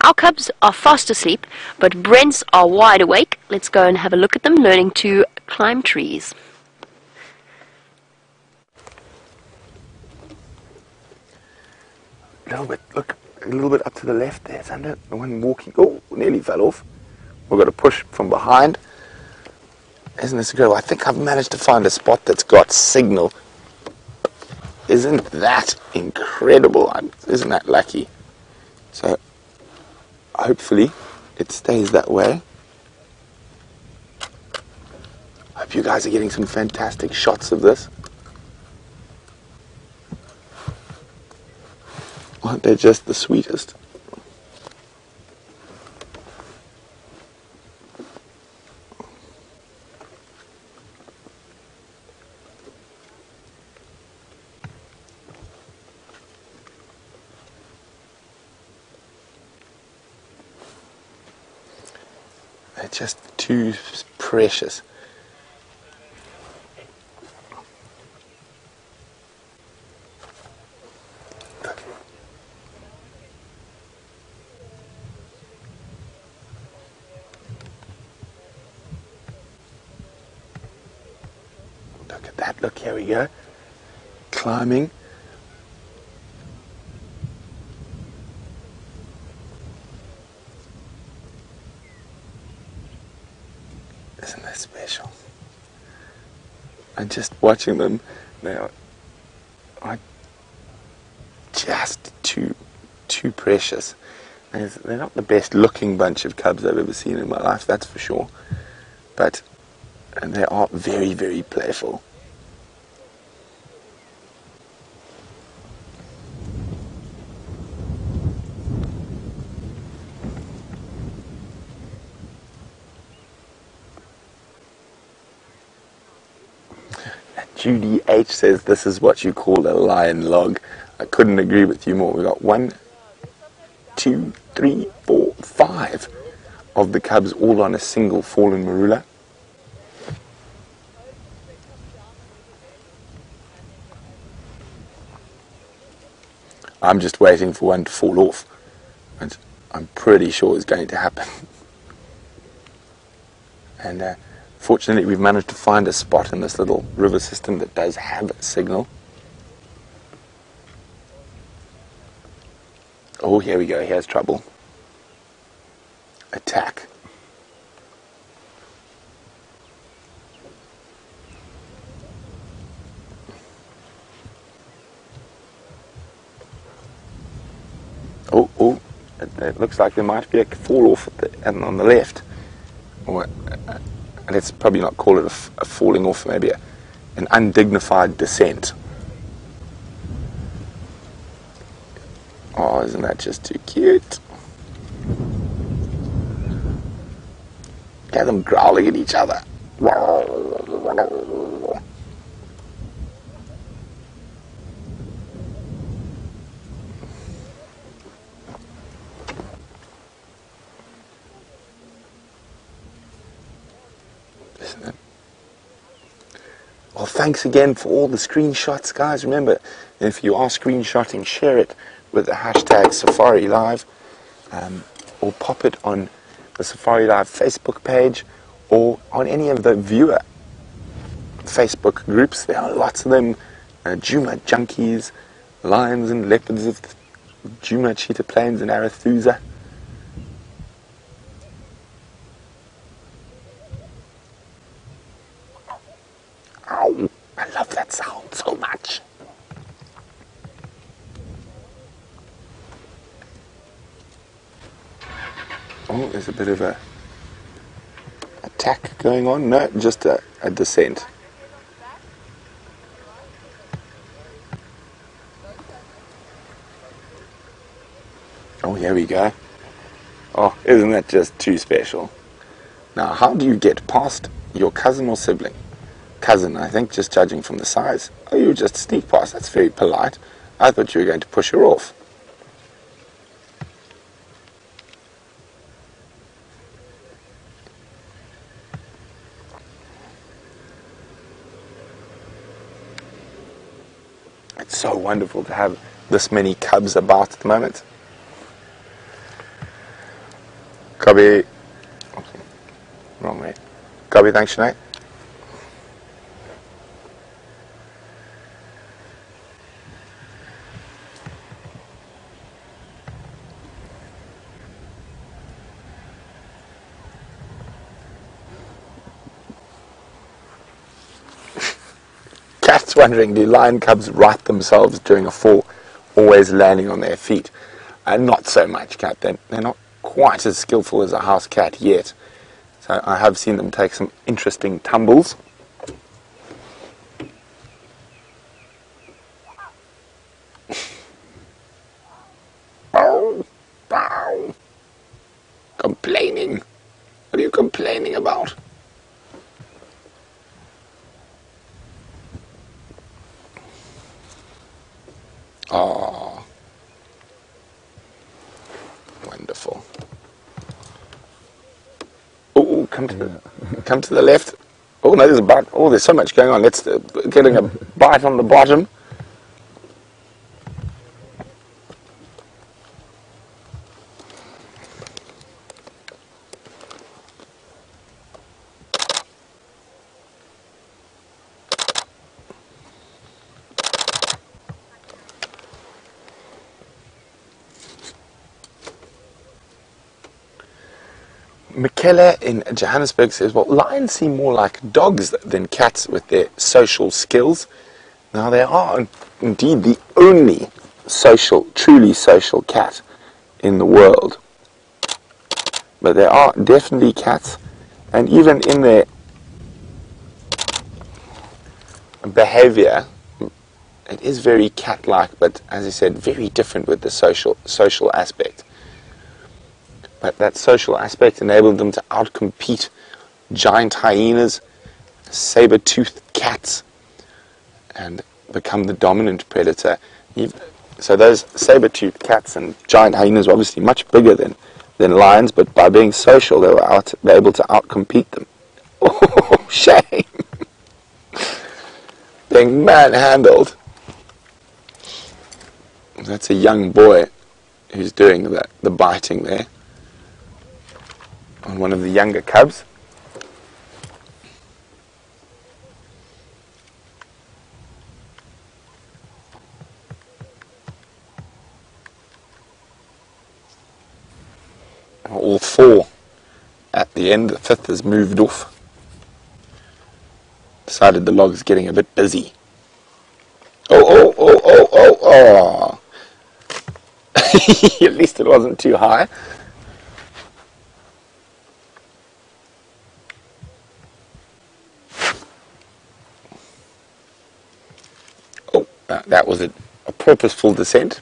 Our cubs are fast asleep, but Brent's are wide awake. Let's go and have a look at them learning to climb trees. A little bit, look, a little bit up to the left there. It's under the one walking. Oh, nearly fell off. We've got to push from behind. Isn't this incredible? I think I've managed to find a spot that's got signal. Isn't that incredible? Isn't that lucky? So, hopefully, it stays that way. Hope you guys are getting some fantastic shots of this. Aren't they just the sweetest? They're just too precious. Look at that, look, here we go. Climbing. Isn't that special? And just watching them, they are just too precious. They're not the best looking bunch of cubs I've ever seen in my life, that's for sure. But they are very, very playful. Judy H says this is what you call a lion log. I couldn't agree with you more. We've got 1, 2, 3, 4, 5 of the cubs all on a single fallen marula. I'm just waiting for one to fall off, and I'm pretty sure it's going to happen. And fortunately, we've managed to find a spot in this little river system that does have a signal. Oh, here we go. Here's trouble. Attack. Oh, it looks like there might be a fall off on the left. Or, let's probably not call it a falling off, maybe an undignified descent. Oh, isn't that just too cute? Get them growling at each other. Well, thanks again for all the screenshots, guys. Remember, if you are screenshotting, share it with the hashtag Safari Live, or pop it on the Safari Live Facebook page, or on any of the viewer Facebook groups. There are lots of them. Djuma junkies, lions and leopards of the Djuma cheetah plains and Arathusa. Ow, I love that sound so much. Oh, there's a bit of a attack going on. No, just a descent. Oh, here we go. Oh, isn't that just too special? Now, how do you get past your cousin or sibling? Cousin, I think, just judging from the size. Oh, you just sneak past. That's very polite. I thought you were going to push her off. It's so wonderful to have this many cubs about at the moment. Copy. Wrong way. Copy, thanks, Sinead. Cat's wondering, do lion cubs right themselves during a fall, always landing on their feet? Not so much, Cat. They're not quite as skillful as a house cat yet. So I have seen them take some interesting tumbles. Bow, bow. Complaining. What are you complaining about? Oh, wonderful. Oh, come to the left. Oh no, there's a bite. Oh, there's so much going on. Let's getting a bite on the bottom. Michele in Johannesburg says, well, lions seem more like dogs than cats with their social skills. Now, they are indeed the only truly social cat in the world. But there are definitely cats, and even in their behavior, it is very cat-like, but as I said, very different with the social aspect. But that social aspect enabled them to outcompete giant hyenas, saber-toothed cats, and become the dominant predator. So those saber-toothed cats and giant hyenas were obviously much bigger than lions, but by being social, they were able to outcompete them. Oh, shame! Being manhandled. That's a young boy who's doing the biting there on one of the younger cubs. All four at the end. The fifth has moved off. Decided the log's getting a bit busy. Oh. At least it wasn't too high. Oh, that was a purposeful descent.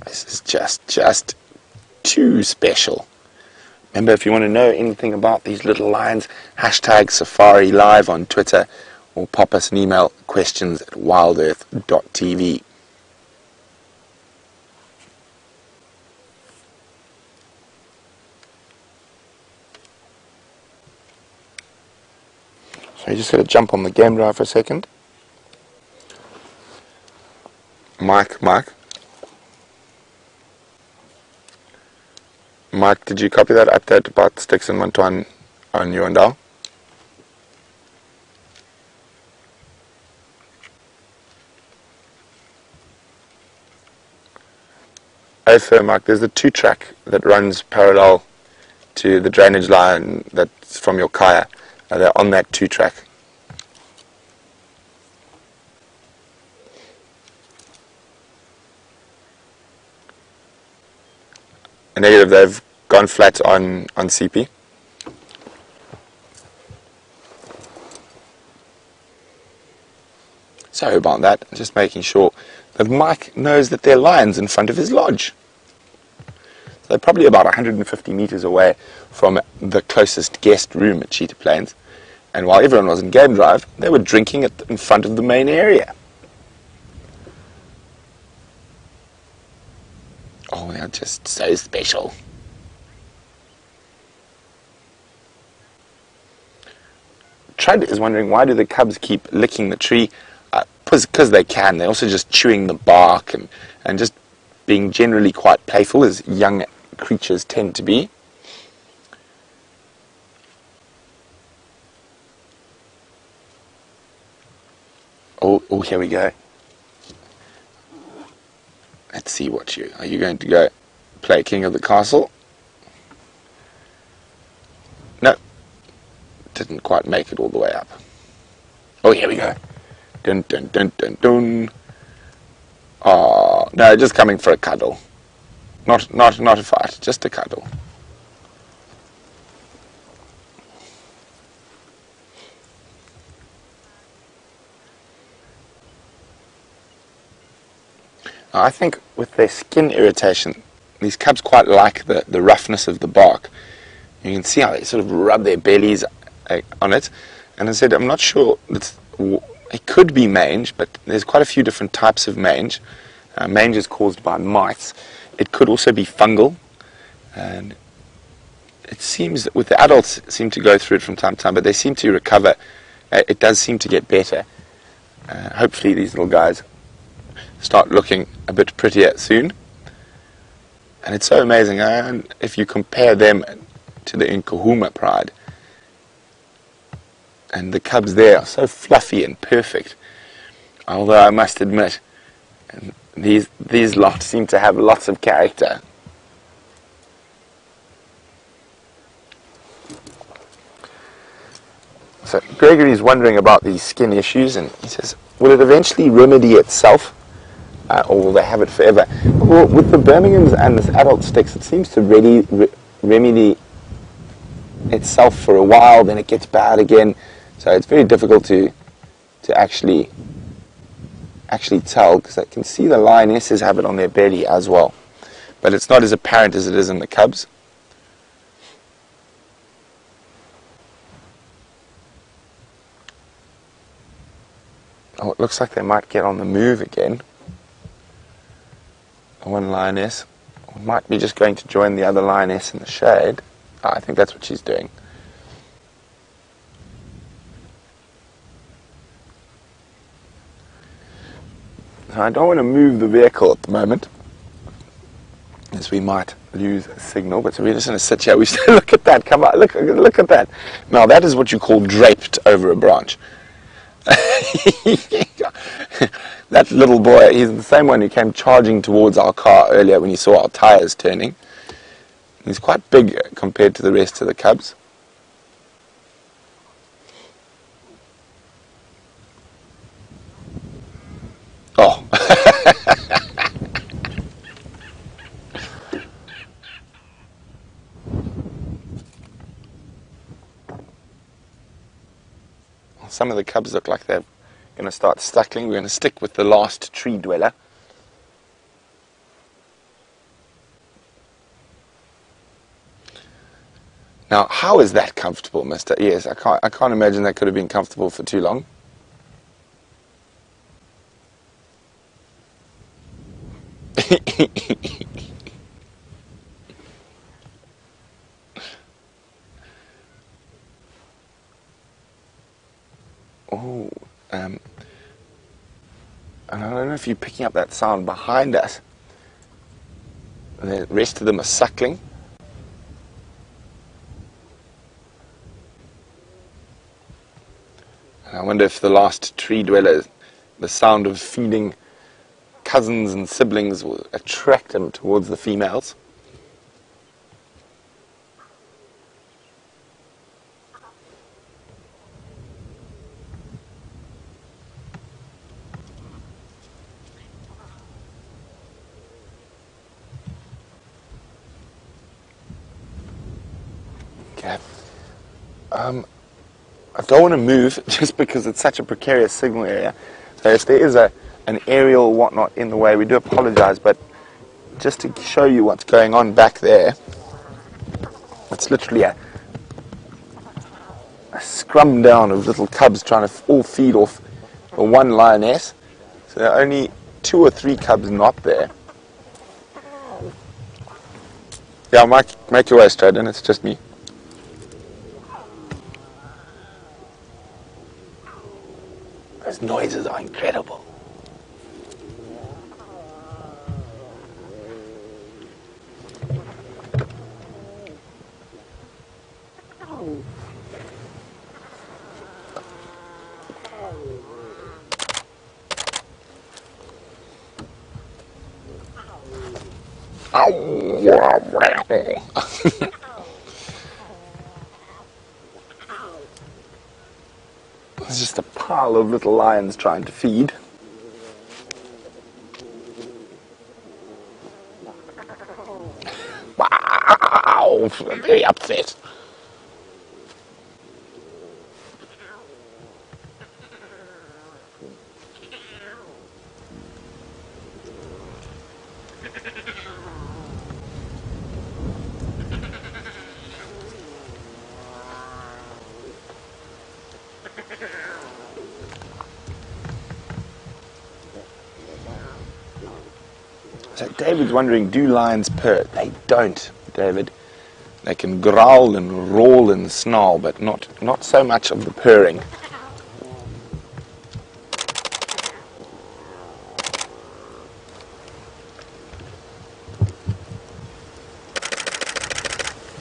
This is just too special. Remember, if you want to know anything about these little lions, hashtag Safari Live on Twitter, or pop us an email, questions@WildEarthTV. So you just got to jump on the game drive for a second. Mike, did you copy that update about Styx and Mantuan on you and Al? Also, Mike, there's a 2-track that runs parallel to the drainage line that's from your kaya. They're on that 2-track. A negative, they've gone flat on CP. Sorry about that, just making sure that Mike knows that there are lions in front of his lodge. So they're probably about 150 meters away from the closest guest room at Cheetah Plains. And while everyone was in game drive, they were drinking in front of the main area. Oh, they're just so special. Trud is wondering, why do the cubs keep licking the tree? because they can. They're also just chewing the bark and just being generally quite playful, as young creatures tend to be. Oh, here we go. Let's see what are you going to go play King of the Castle? No, didn't quite make it all the way up. Oh, here we go. Dun dun dun dun dun. Oh, no, just coming for a cuddle. Not a fight, just a cuddle. I think with their skin irritation, these cubs quite like the roughness of the bark. You can see how they sort of rub their bellies on it. And as I said, I'm not sure, it could be mange, but there's quite a few different types of mange. Mange is caused by mites. It could also be fungal. And it seems that with the adults seem to go through it from time to time, but they seem to recover. It does seem to get better. Hopefully these little guys start looking a bit prettier soon. And it's so amazing. And if you compare them to the Nkuhuma Pride, and the cubs there are so fluffy and perfect. Although I must admit, these lot seem to have lots of character. So Gregory's wondering about these skin issues, and he says, will it eventually remedy itself? Or will they have it forever? Well, with the Birminghams and this adult Styx, it seems to remedy itself for a while, then it gets bad again. So it's very difficult to actually tell, because I can see the lionesses have it on their belly as well. But it's not as apparent as it is in the cubs. Oh, it looks like they might get on the move again. One lioness might be just going to join the other lioness in the shade. Oh, I think that's what she's doing. So I don't want to move the vehicle at the moment, as we might lose a signal, but we're just going to sit here. We say, look at that, come on, look at that. Now that is what you call draped over a branch. That little boy, he's the same one who came charging towards our car earlier when he saw our tires turning. He's quite big compared to the rest of the cubs. Oh. Some of the cubs look like they're going to start suckling. We're going to stick with the last tree dweller. Now, how is that comfortable, mister? Yes, I can't imagine that could have been comfortable for too long. Oh, and I don't know if you're picking up that sound behind us. The rest of them are suckling. And I wonder if the last tree dwellers, the sound of feeding cousins and siblings will attract them towards the females. Okay. I don't want to move just because it's such a precarious signal area. So if there is an aerial or whatnot in the way, we do apologize, but just to show you what's going on back there, it's literally a scrum down of little cubs trying to all feed off the one lioness. So there are only 2 or 3 cubs not there. Yeah, make your way straight in, it's just me. Those noises are incredible. There's just a pile of little lions trying to feed. Wow! I'm very upset. So David's wondering, do lions purr? They don't, David. They can growl and roar and snarl, but not so much of the purring.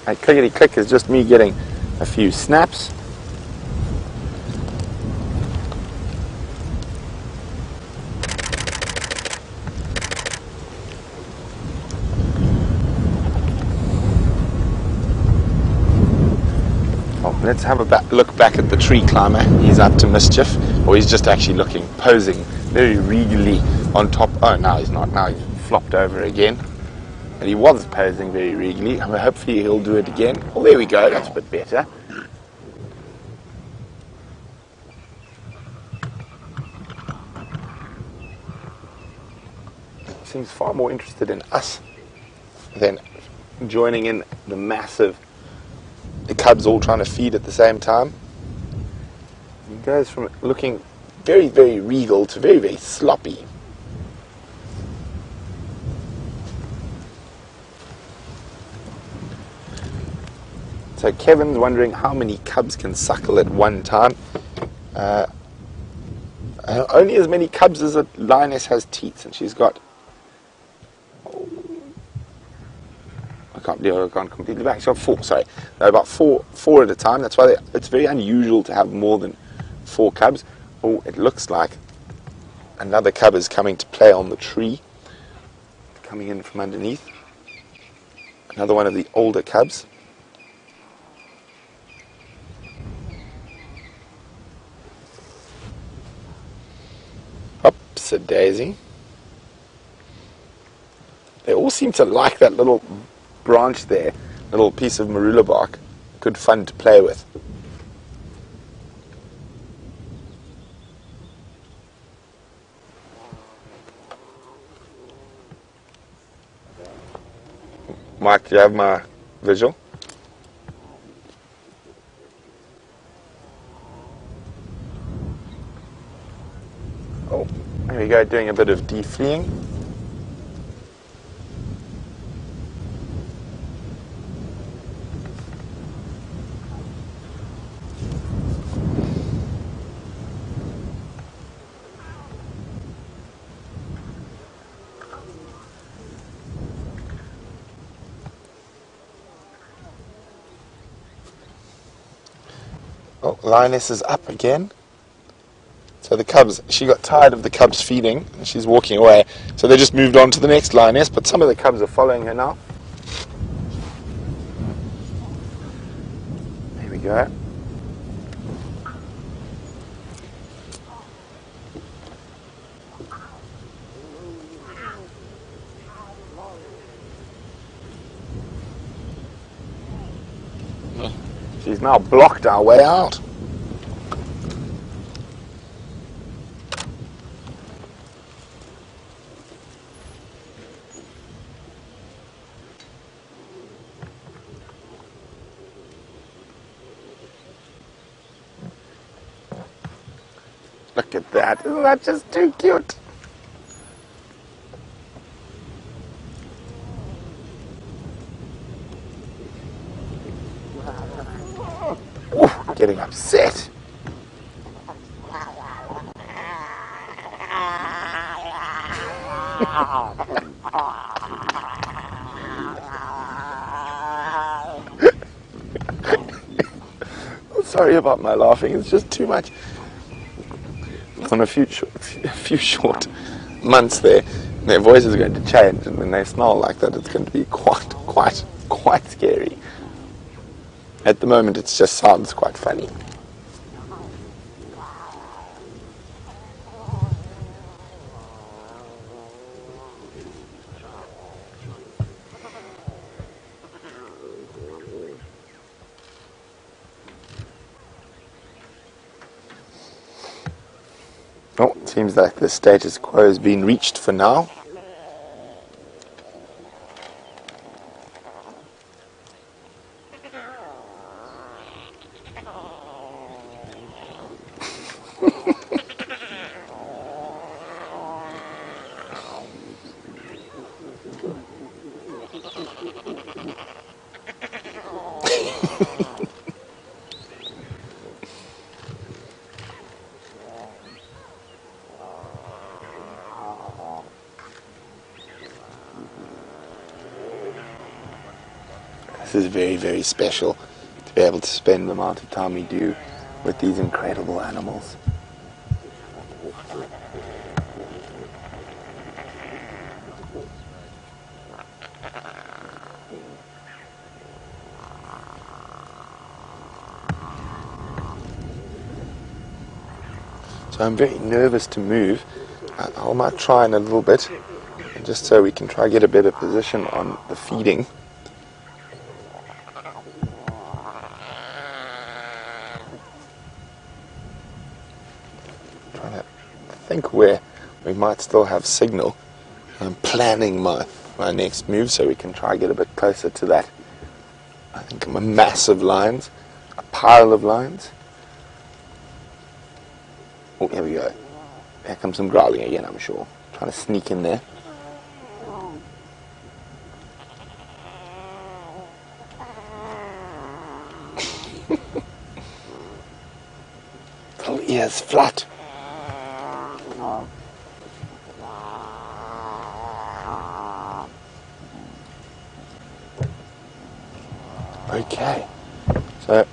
Hey, clickety click is just me getting a few snaps. Let's have a look back at the tree climber. He's up to mischief, or he's just actually posing very regally on top. Oh, now he's not. Now he's flopped over again. But he was posing very regally. Hopefully he'll do it again. Oh, there we go. That's a bit better. Seems far more interested in us than joining in the massive. The cubs all trying to feed at the same time. He goes from looking very, very regal to very, very sloppy. So Kevin's wondering how many cubs can suckle at one time. Only as many cubs as a lioness has teats, and she's got... I can't believe I've gone completely back. She's got four, sorry. No, about four at a time. That's why it's very unusual to have more than 4 cubs. Oh, it looks like another cub is coming to play on the tree. Coming in from underneath. Another one of the older cubs. Oops-a-daisy. They all seem to like that little branch there, little piece of marula bark. Good fun to play with. Mike, do you have my visual? Oh, there we go, doing a bit of defleeing. Oh, lioness is up again. So the cubs, she got tired of the cubs feeding, and she's walking away. So they just moved on to the next lioness, but some of the cubs are following her now. There we go. She's now blocked our way out. Look at that. Isn't that just too cute? Ooh, getting upset. Sorry about my laughing, it's just too much. On a few short months there, Their voice is going to change, and when they snarl like that, it's going to be quite scary. At the moment, it just sounds quite funny. Oh, it seems like the status quo has been reached for now. This is very, very special to be able to spend the amount of time we do with these incredible animals. So I'm very nervous to move. I might try in a little bit, just so we can try to get a better position on the feeding. Think where we might still have signal. I'm planning my next move so we can try to get a bit closer to that. I think I'm a massive lions, a pile of lions. Oh, here we go. Here comes some growling again, I'm sure. Trying to sneak in there. Little ears flat. Okay, so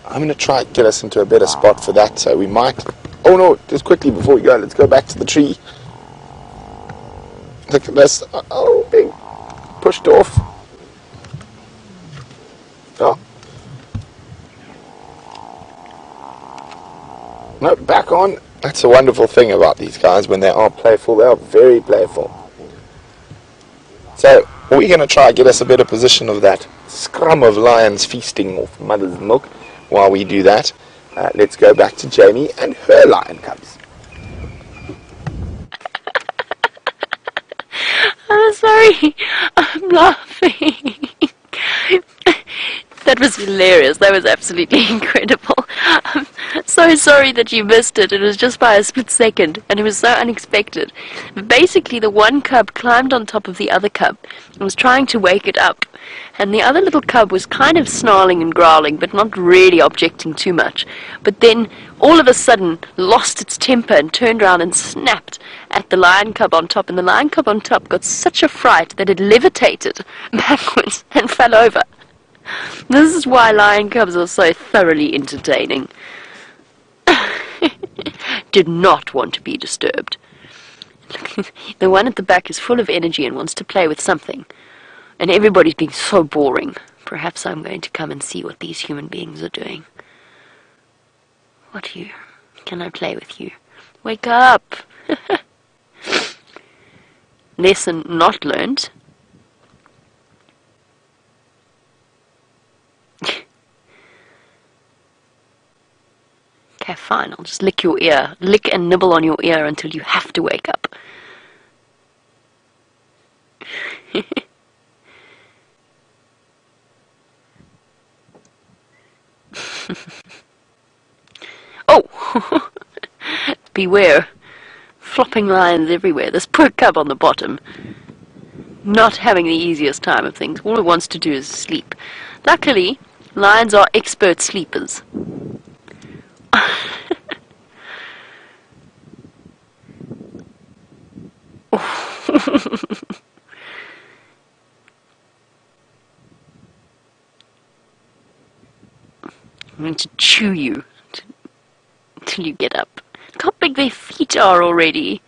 I'm going to try and get us into a better spot for that, so we might... Oh no, just quickly before we go, let's go back to the tree. Look at this. Oh, big. Pushed off. Oh. No, back on. That's a wonderful thing about these guys. When they are playful, they are very playful. So, we're going to try and get us a better position of that scrum of lions feasting off mother's milk. While we do that, let's go back to Jamie and her lion cubs. I'm sorry, I'm laughing. That was hilarious. That was absolutely incredible. I'm so sorry that you missed it. It was just by a split second, and it was so unexpected. Basically, the one cub climbed on top of the other cub and was trying to wake it up. And the other little cub was kind of snarling and growling, but not really objecting too much. But then, all of a sudden, lost its temper and turned around and snapped at the lion cub on top. And the lion cub on top got such a fright that it levitated backwards and fell over. This is why lion cubs are so thoroughly entertaining. Did not want to be disturbed. The one at the back is full of energy and wants to play with something. And everybody's being so boring. Perhaps I'm going to come and see what these human beings are doing. What are you? Can I play with you? Wake up! Lesson not learned. Okay, fine, I'll just lick your ear. Lick and nibble on your ear until you have to wake up. Oh! Beware. Flopping lions everywhere. This poor cub on the bottom. Not having the easiest time of things. All it wants to do is sleep. Luckily, lions are expert sleepers. I'm going to chew you till you get up. Look how big their feet are already.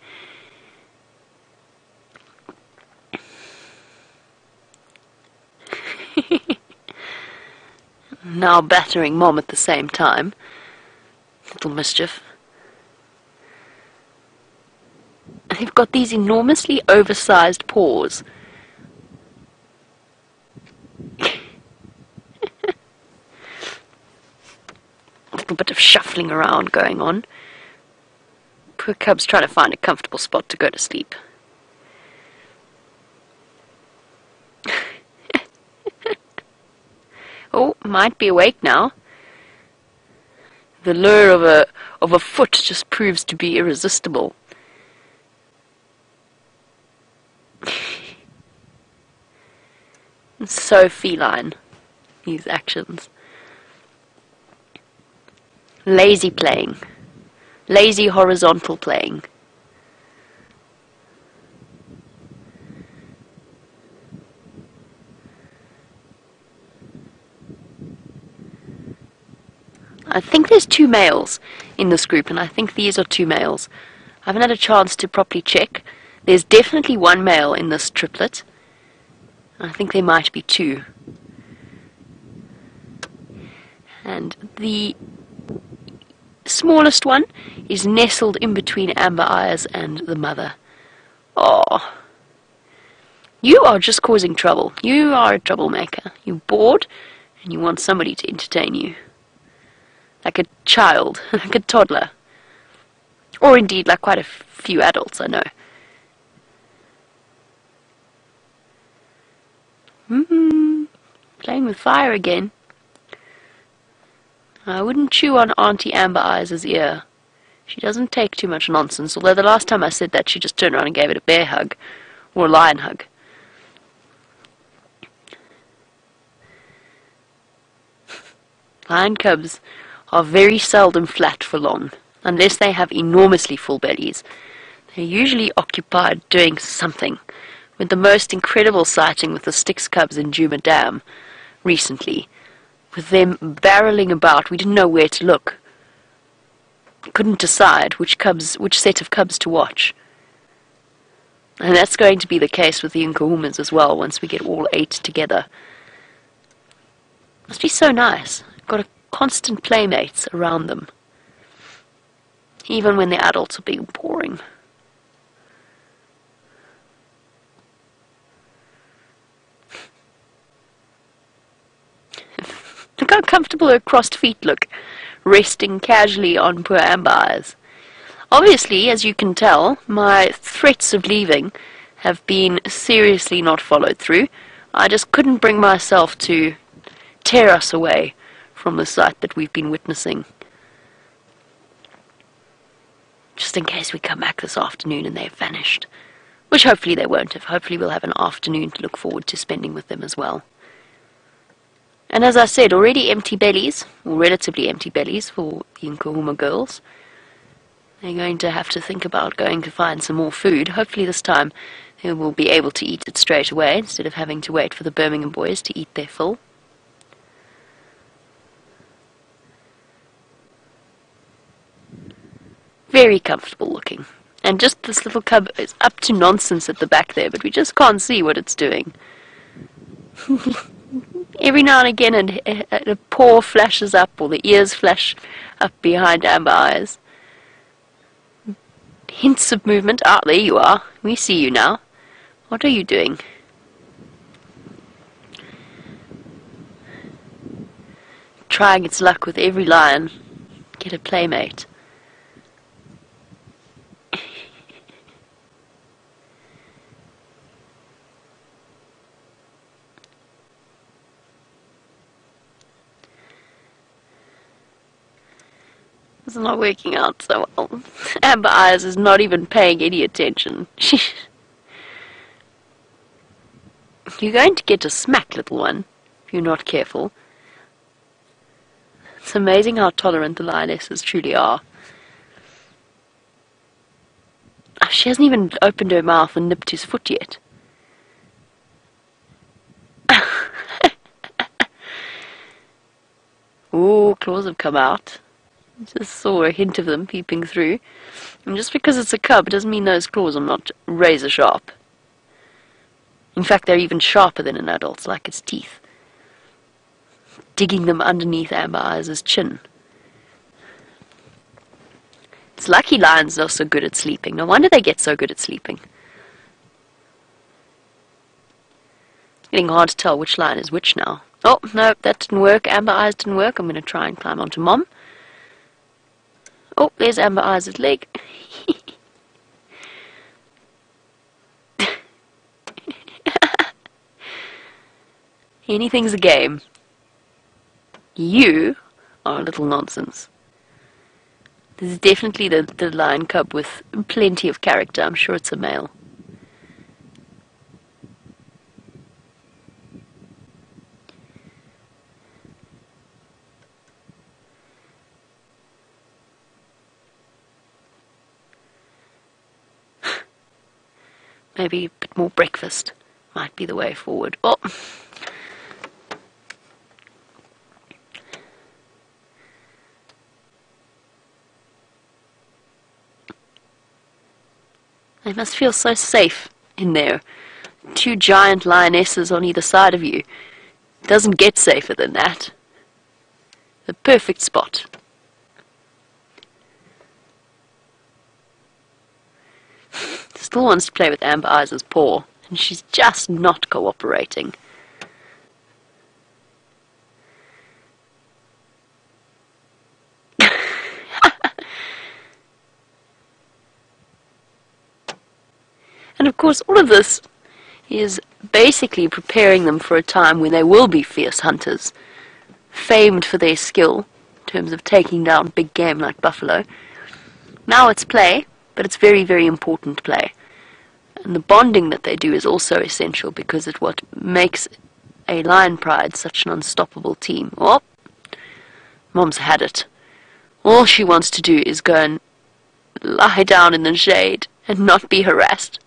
Now battering Mom at the same time. Little mischief. And they've got these enormously oversized paws. A little bit of shuffling around going on. Poor cub's trying to find a comfortable spot to go to sleep. Oh, might be awake now. The lure of a foot just proves to be irresistible. So feline, these actions. Lazy playing. Lazy horizontal playing. I think there's 2 males in this group, and I think these are 2 males. I haven't had a chance to properly check. There's definitely 1 male in this triplet. I think there might be 2. And the smallest one is nestled in between Amber Eyes and the mother. Oh, you are just causing trouble. You are a troublemaker. You're bored and you want somebody to entertain you. Like a child, like a toddler. Or indeed like quite a few adults, I know. Playing with fire again. I wouldn't chew on Auntie Amber Eyes' ear. She doesn't take too much nonsense, although the last time I said that she just turned around and gave it a bear hug. Or a lion hug. Lion cubs are very seldom flat for long, unless they have enormously full bellies. They're usually occupied doing something, with the most incredible sighting with the Styx cubs in Djuma Dam recently. With them barreling about, we didn't know where to look. Couldn't decide which set of cubs to watch. And that's going to be the case with the Nkuhumas as well, once we get all 8 together. Must be so nice. Got a constant playmates around them. Even when the adults are being boring. Look how comfortable her crossed feet look, resting casually on poor Amber Eyes. Obviously, as you can tell, my threats of leaving have been seriously not followed through. I just couldn't bring myself to tear us away from the sight that we've been witnessing. Just in case we come back this afternoon and they've vanished. Which hopefully they won't have. Hopefully we'll have an afternoon to look forward to spending with them as well. And as I said, already empty bellies, or relatively empty bellies for the Nkuhuma girls. They're going to have to think about going to find some more food. Hopefully this time they will be able to eat it straight away, instead of having to wait for the Birmingham boys to eat their fill. Very comfortable looking. And just this little cub is up to nonsense at the back there, but we just can't see what it's doing. Every now and again a paw flashes up, or the ears flash up behind Amber Eyes. Hints of movement. Ah, there you are. We see you now. What are you doing? Trying its luck with every lion. Get a playmate. It's not working out so well. Amber Eyes is not even paying any attention. You're going to get a smack, little one, if you're not careful. It's amazing how tolerant the lionesses truly are. She hasn't even opened her mouth and nipped his foot yet. Ooh, claws have come out. Just saw a hint of them peeping through. And just because it's a cub, it doesn't mean those claws are not razor sharp. In fact, they're even sharper than an adult's, like its teeth. digging them underneath Amber Eyes' chin. It's lucky lions are so good at sleeping. No wonder they get so good at sleeping. It's getting hard to tell which lion is which now. Oh, no, that didn't work. Amber Eyes didn't work. I'm going to try and climb onto Mom. Oh, there's Amber Eyes' leg. Anything's a game. You are a little nonsense. This is definitely the lion cub with plenty of character. I'm sure it's a male. Maybe a bit more breakfast might be the way forward. Oh. They must feel so safe in there. Two giant lionesses on either side of you. It doesn't get safer than that. The perfect spot. Still wants to play with Amber Eyes' paw, and she's just not cooperating. And of course all of this is basically preparing them for a time when they will be fierce hunters, famed for their skill in terms of taking down big game like buffalo. Now it's play, but it's very, very important play. And the bonding that they do is also essential because it's what makes a lion pride such an unstoppable team. Oh, Mom's had it. All she wants to do is go and lie down in the shade and not be harassed.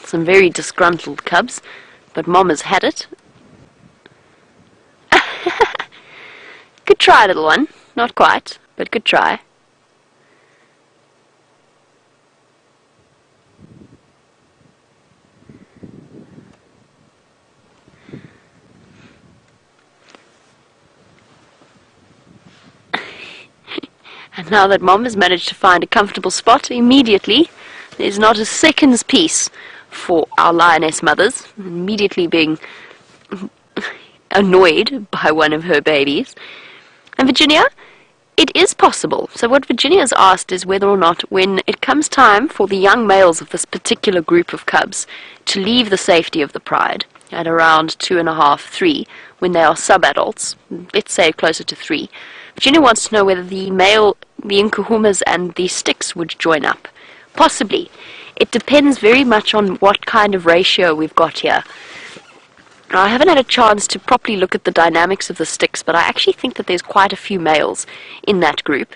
Some very disgruntled cubs, but Mom has had it. Good try, little one. Not quite, but good try. And now that Mom has managed to find a comfortable spot, immediately there's not a second's peace for our lioness mothers, immediately being annoyed by one of her babies. And Virginia, it is possible. So what Virginia has asked is whether or not when it comes time for the young males of this particular group of cubs to leave the safety of the pride at around 2.5, 3, when they are sub-adults, let's say closer to 3, Virginia wants to know whether the Nkuhumas and the Styx would join up. Possibly. It depends very much on what kind of ratio we've got here. Now, I haven't had a chance to properly look at the dynamics of the Styx, but I actually think that there's quite a few males in that group.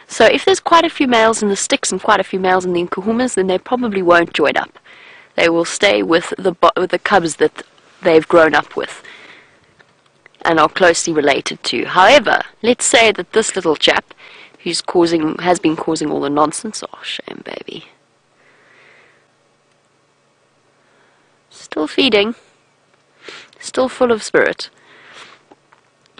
So if there's quite a few males in the Styx and quite a few males in the Nkuhumas, then they probably won't join up. They will stay with the cubs that they've grown up with and are closely related to. However, let's say that this little chap who's has been causing all the nonsense. Oh, shame, baby. Still feeding. Still full of spirit.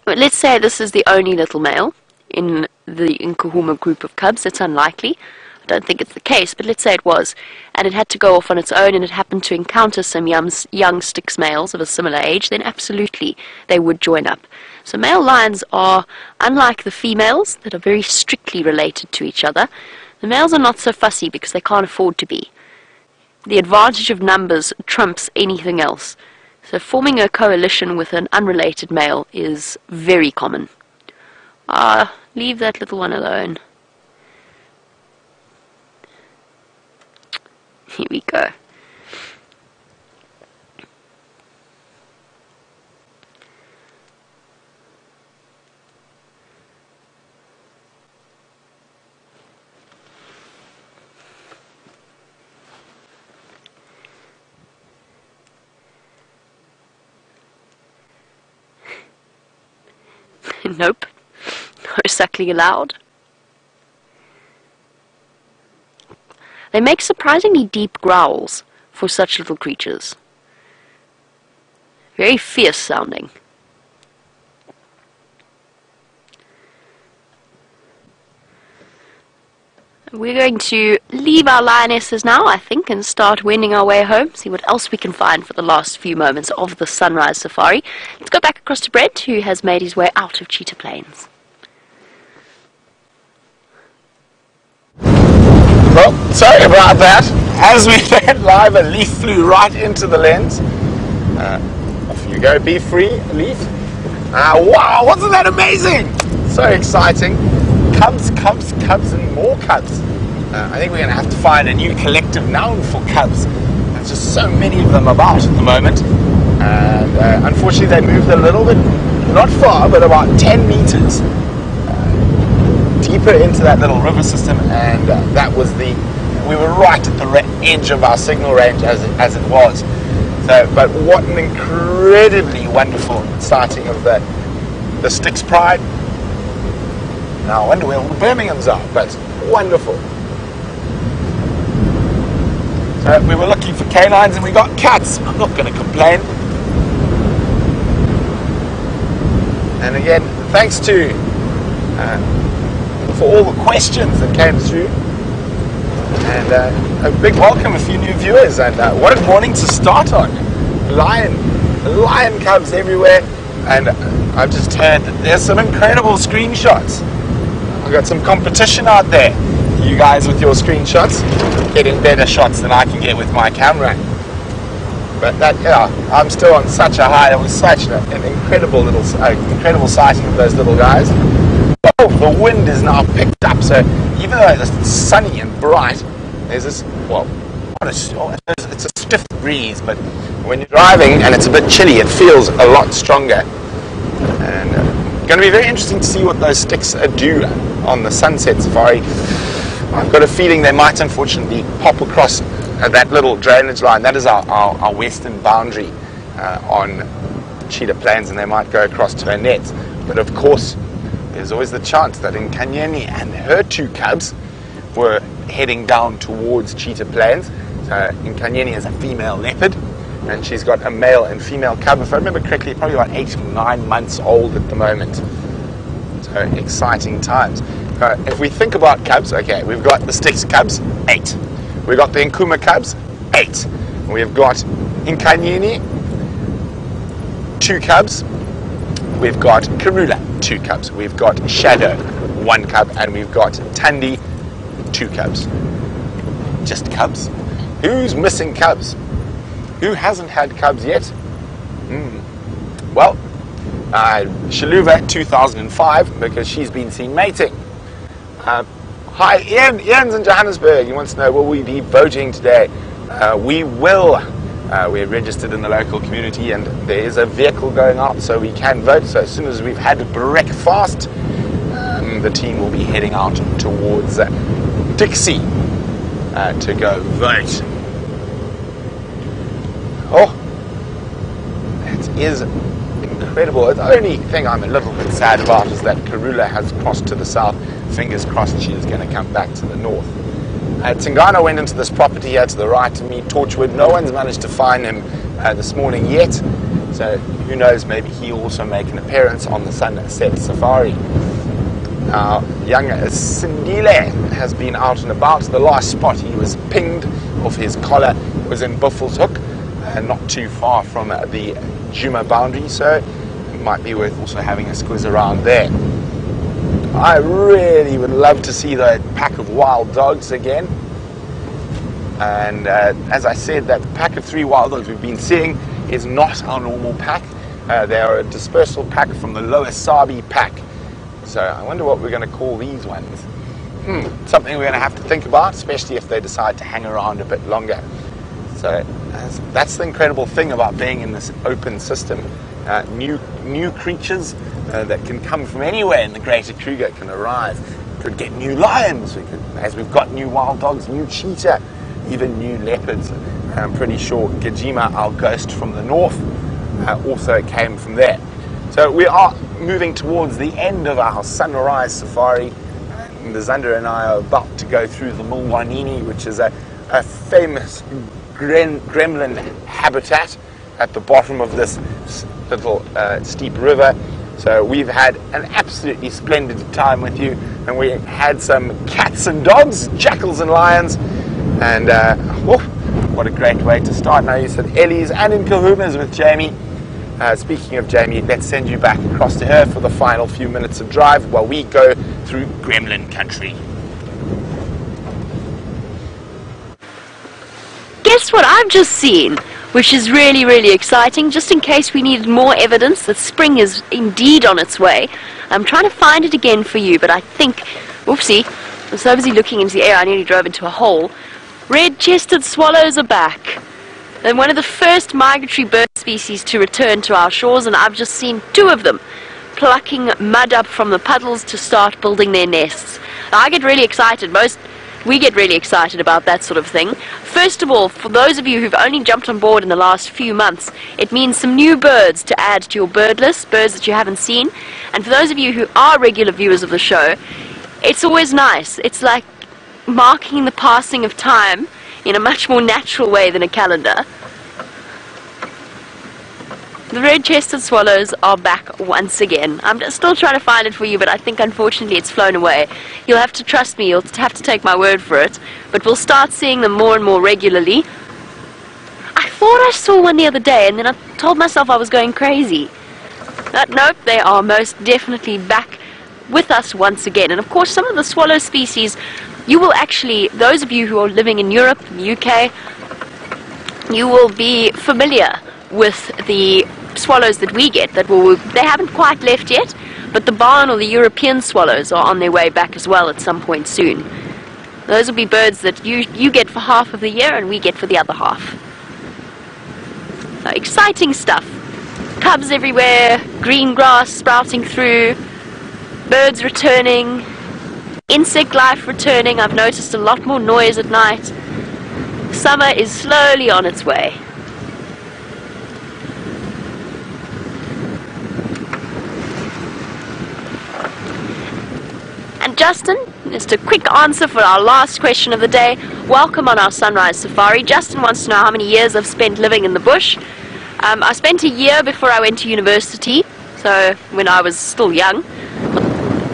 But let's say this is the only little male in the Nkuhuma group of cubs. It's unlikely. I don't think it's the case, but let's say it was. And it had to go off on its own and it happened to encounter some young Styx males of a similar age, then absolutely they would join up. So male lions are, unlike the females that are very strictly related to each other, the males are not so fussy because they can't afford to be. The advantage of numbers trumps anything else. So forming a coalition with an unrelated male is very common. Leave that little one alone. Here we go. Nope. No suckling allowed. They make surprisingly deep growls for such little creatures. Very fierce sounding. We're going to leave our lionesses now, I think, and start wending our way home, see what else we can find for the last few moments of the sunrise safari. Let's go back across to Brent, who has made his way out of Cheetah Plains. Well, sorry about that. As we went live, a leaf flew right into the lens. Off you go, be free, leaf. Wow, wasn't that amazing? So exciting. Cubs, cubs, cubs, and more cubs. I think we're going to have to find a new collective noun for cubs. There's just so many of them about at the moment. And unfortunately they moved a little bit, not far, but about 10 meters deeper into that little river system, and that was we were right at the edge of our signal range as it was. So, but what an incredibly wonderful sighting of the Styx Pride. Now I wonder where all the Birminghams are, but wonderful. So we were looking for canines and we got cats. I'm not going to complain. And again, thanks to for all the questions that came through, and a big welcome, a few new viewers, and what a morning to start on. Lion cubs everywhere, and I've just heard that there's some incredible screenshots. I've got some competition out there. You guys with your screenshots getting better shots than I can get with my camera. But that, yeah, I'm still on such a high. It was such an incredible incredible sighting of those little guys. Oh, the wind is now picked up, so even though it's sunny and bright, there's this, well, it's a stiff breeze, but when you're driving and it's a bit chilly, it feels a lot stronger. And going to be very interesting to see what those Styx do on the sunset safari. I've got a feeling they might unfortunately pop across that little drainage line. That is our western boundary on Cheetah Plains, and they might go across to Annette. But of course, there's always the chance that Nkuhuma and her two cubs were heading down towards Cheetah Plains. So Nkuhuma is a female leopard, and she's got a male and female cub. If I remember correctly, probably about 8 or 9 months old at the moment. So exciting times. If we think about cubs, okay, we've got the Styx cubs, 8. We've got the Nkuhuma cubs, 8. We've got Nkuhuma, 2 cubs. We've got Karula, 2 cubs. We've got Shadow, 1 cub, and we've got Tandi, 2 cubs. Just cubs. Who's missing cubs? Who hasn't had cubs yet? Well, Shaluva 2005, because she's been seen mating. Hi, Ian. Ian's in Johannesburg. He wants to know, will we be voting today? We will. We're registered in the local community, and there is a vehicle going out so we can vote. So as soon as we've had breakfast, the team will be heading out towards Dixie to go vote. Oh, it is incredible. The only thing I'm a little bit sad about is that Karula has crossed to the south. Fingers crossed she is going to come back to the north. Tingana went into this property here to the right of me, Torchwood. No one's managed to find him this morning yet, so who knows, maybe he'll also make an appearance on the sunset safari. Young Sindile has been out and about. The last spot he was pinged off his collar was in Buffelshoek, not too far from the Djuma boundary, so it might be worth also having a squiz around there. I really would love to see the pack of wild dogs again. And as I said, that pack of 3 wild dogs we've been seeing is not our normal pack. They are a dispersal pack from the Lower Sabi pack. So I wonder what we're going to call these ones. Something we're going to have to think about, especially if they decide to hang around a bit longer. So that's the incredible thing about being in this open system. New creatures that can come from anywhere in the greater Kruger can arrive. We could get new lions, as we've got new wild dogs, new cheetah, even new leopards. I'm pretty sure Djuma, our ghost from the north, also came from there. So we are moving towards the end of our sunrise safari. the Zander and I are about to go through the Mulwanini, which is a famous gremlin habitat at the bottom of this little steep river. So we've had an absolutely splendid time with you, and we had some cats and dogs, jackals and lions, and what a great way to start. Now you said Ellie's and in Nkuhuma's with Jamie. Speaking of Jamie, let's send you back across to her for the final few minutes of drive while we go through gremlin country. Guess what I've just seen, which is really, really exciting, just in case we needed more evidence that spring is indeed on its way. I'm trying to find it again for you, but I think, oopsie, I was so busy looking into the air I nearly drove into a hole. Red-chested swallows are back. They're one of the first migratory bird species to return to our shores, and I've just seen 2 of them plucking mud up from the puddles to start building their nests. Now, I get really excited. We get really excited about that sort of thing. First of all, for those of you who've only jumped on board in the last few months, it means some new birds to add to your bird list, birds that you haven't seen. And for those of you who are regular viewers of the show, it's always nice. It's like marking the passing of time in a much more natural way than a calendar. The red-chested swallows are back once again. I'm still trying to find it for you, but I think unfortunately it's flown away. You'll have to trust me, you'll have to take my word for it. But we'll start seeing them more and more regularly. I thought I saw one the other day, and then I told myself I was going crazy. But nope, they are most definitely back with us once again. And of course, some of the swallow species, you will actually, those of you who are living in Europe, the UK, you will be familiar with the swallows that we get. They haven't quite left yet, but the barn or the European swallows are on their way back as well at some point soon. Those will be birds that you get for half of the year and we get for the other half. So exciting stuff. Cubs everywhere, green grass sprouting through, birds returning, insect life returning. I've noticed a lot more noise at night. Summer is slowly on its way. And Justin, just a quick answer for our last question of the day. Welcome on our sunrise safari. Justin wants to know how many years I've spent living in the bush. I spent a year before I went to university, so when I was still young.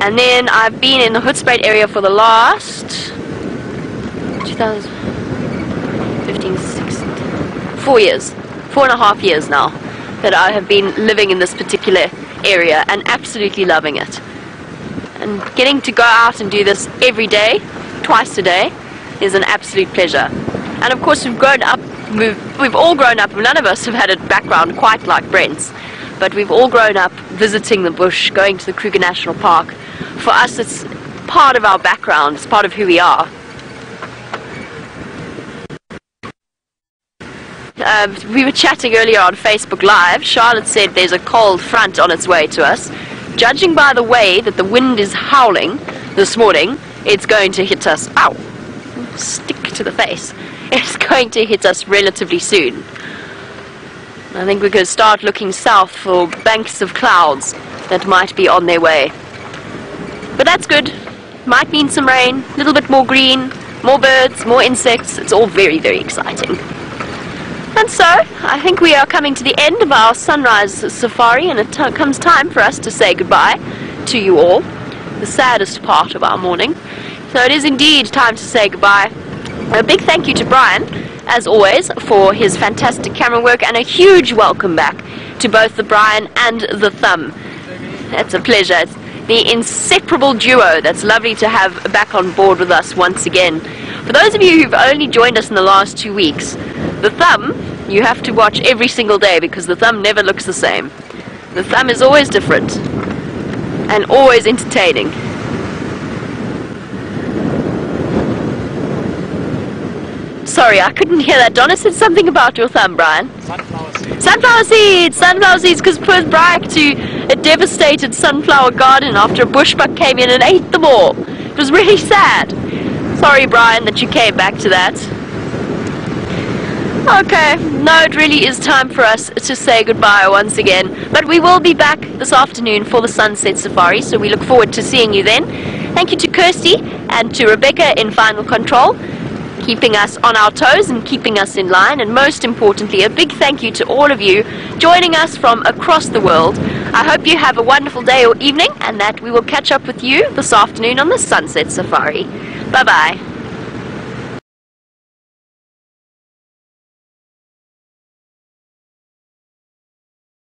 And then I've been in the Hoedspruit area for the last 2015, 16, 4 years, 4.5 years now that I have been living in this particular area and absolutely loving it. And getting to go out and do this every day, twice a day, is an absolute pleasure. And of course we've all grown up, none of us have had a background quite like Brent's, but we've all grown up visiting the bush, going to the Kruger National Park. For us it's part of our background, it's part of who we are. We were chatting earlier on Facebook Live. Charlotte said there's a cold front on its way to us. Judging by the way that the wind is howling this morning, it's going to hit us. Ow! Stick to the face. It's going to hit us relatively soon. I think we're going to start looking south for banks of clouds that might be on their way. But that's good. Might mean some rain, a little bit more green, more birds, more insects. It's all very, very exciting. And so, I think we are coming to the end of our sunrise safari, and it comes time for us to say goodbye to you all, the saddest part of our morning. So it is indeed time to say goodbye. A big thank you to Brian, as always, for his fantastic camera work, and a huge welcome back to both the Brian and the Thumb. That's a pleasure. It's the inseparable duo that's lovely to have back on board with us once again. For those of you who've only joined us in the last 2 weeks, the Thumb, you have to watch every single day because the Thumb never looks the same. The Thumb is always different and always entertaining. Sorry, I couldn't hear that. Donna said something about your Thumb, Brian. Sunflower seeds. Sunflower seeds! Sunflower seeds, because poor Brian to a devastated sunflower garden after a bushbuck came in and ate them all. It was really sad. Sorry, Brian, that you came back to that. Okay, no, it really is time for us to say goodbye once again. But we will be back this afternoon for the Sunset Safari, so we look forward to seeing you then. Thank you to Kirsty and to Rebecca in Final Control, keeping us on our toes and keeping us in line. And most importantly, a big thank you to all of you joining us from across the world. I hope you have a wonderful day or evening, and that we will catch up with you this afternoon on the Sunset Safari. Bye-bye.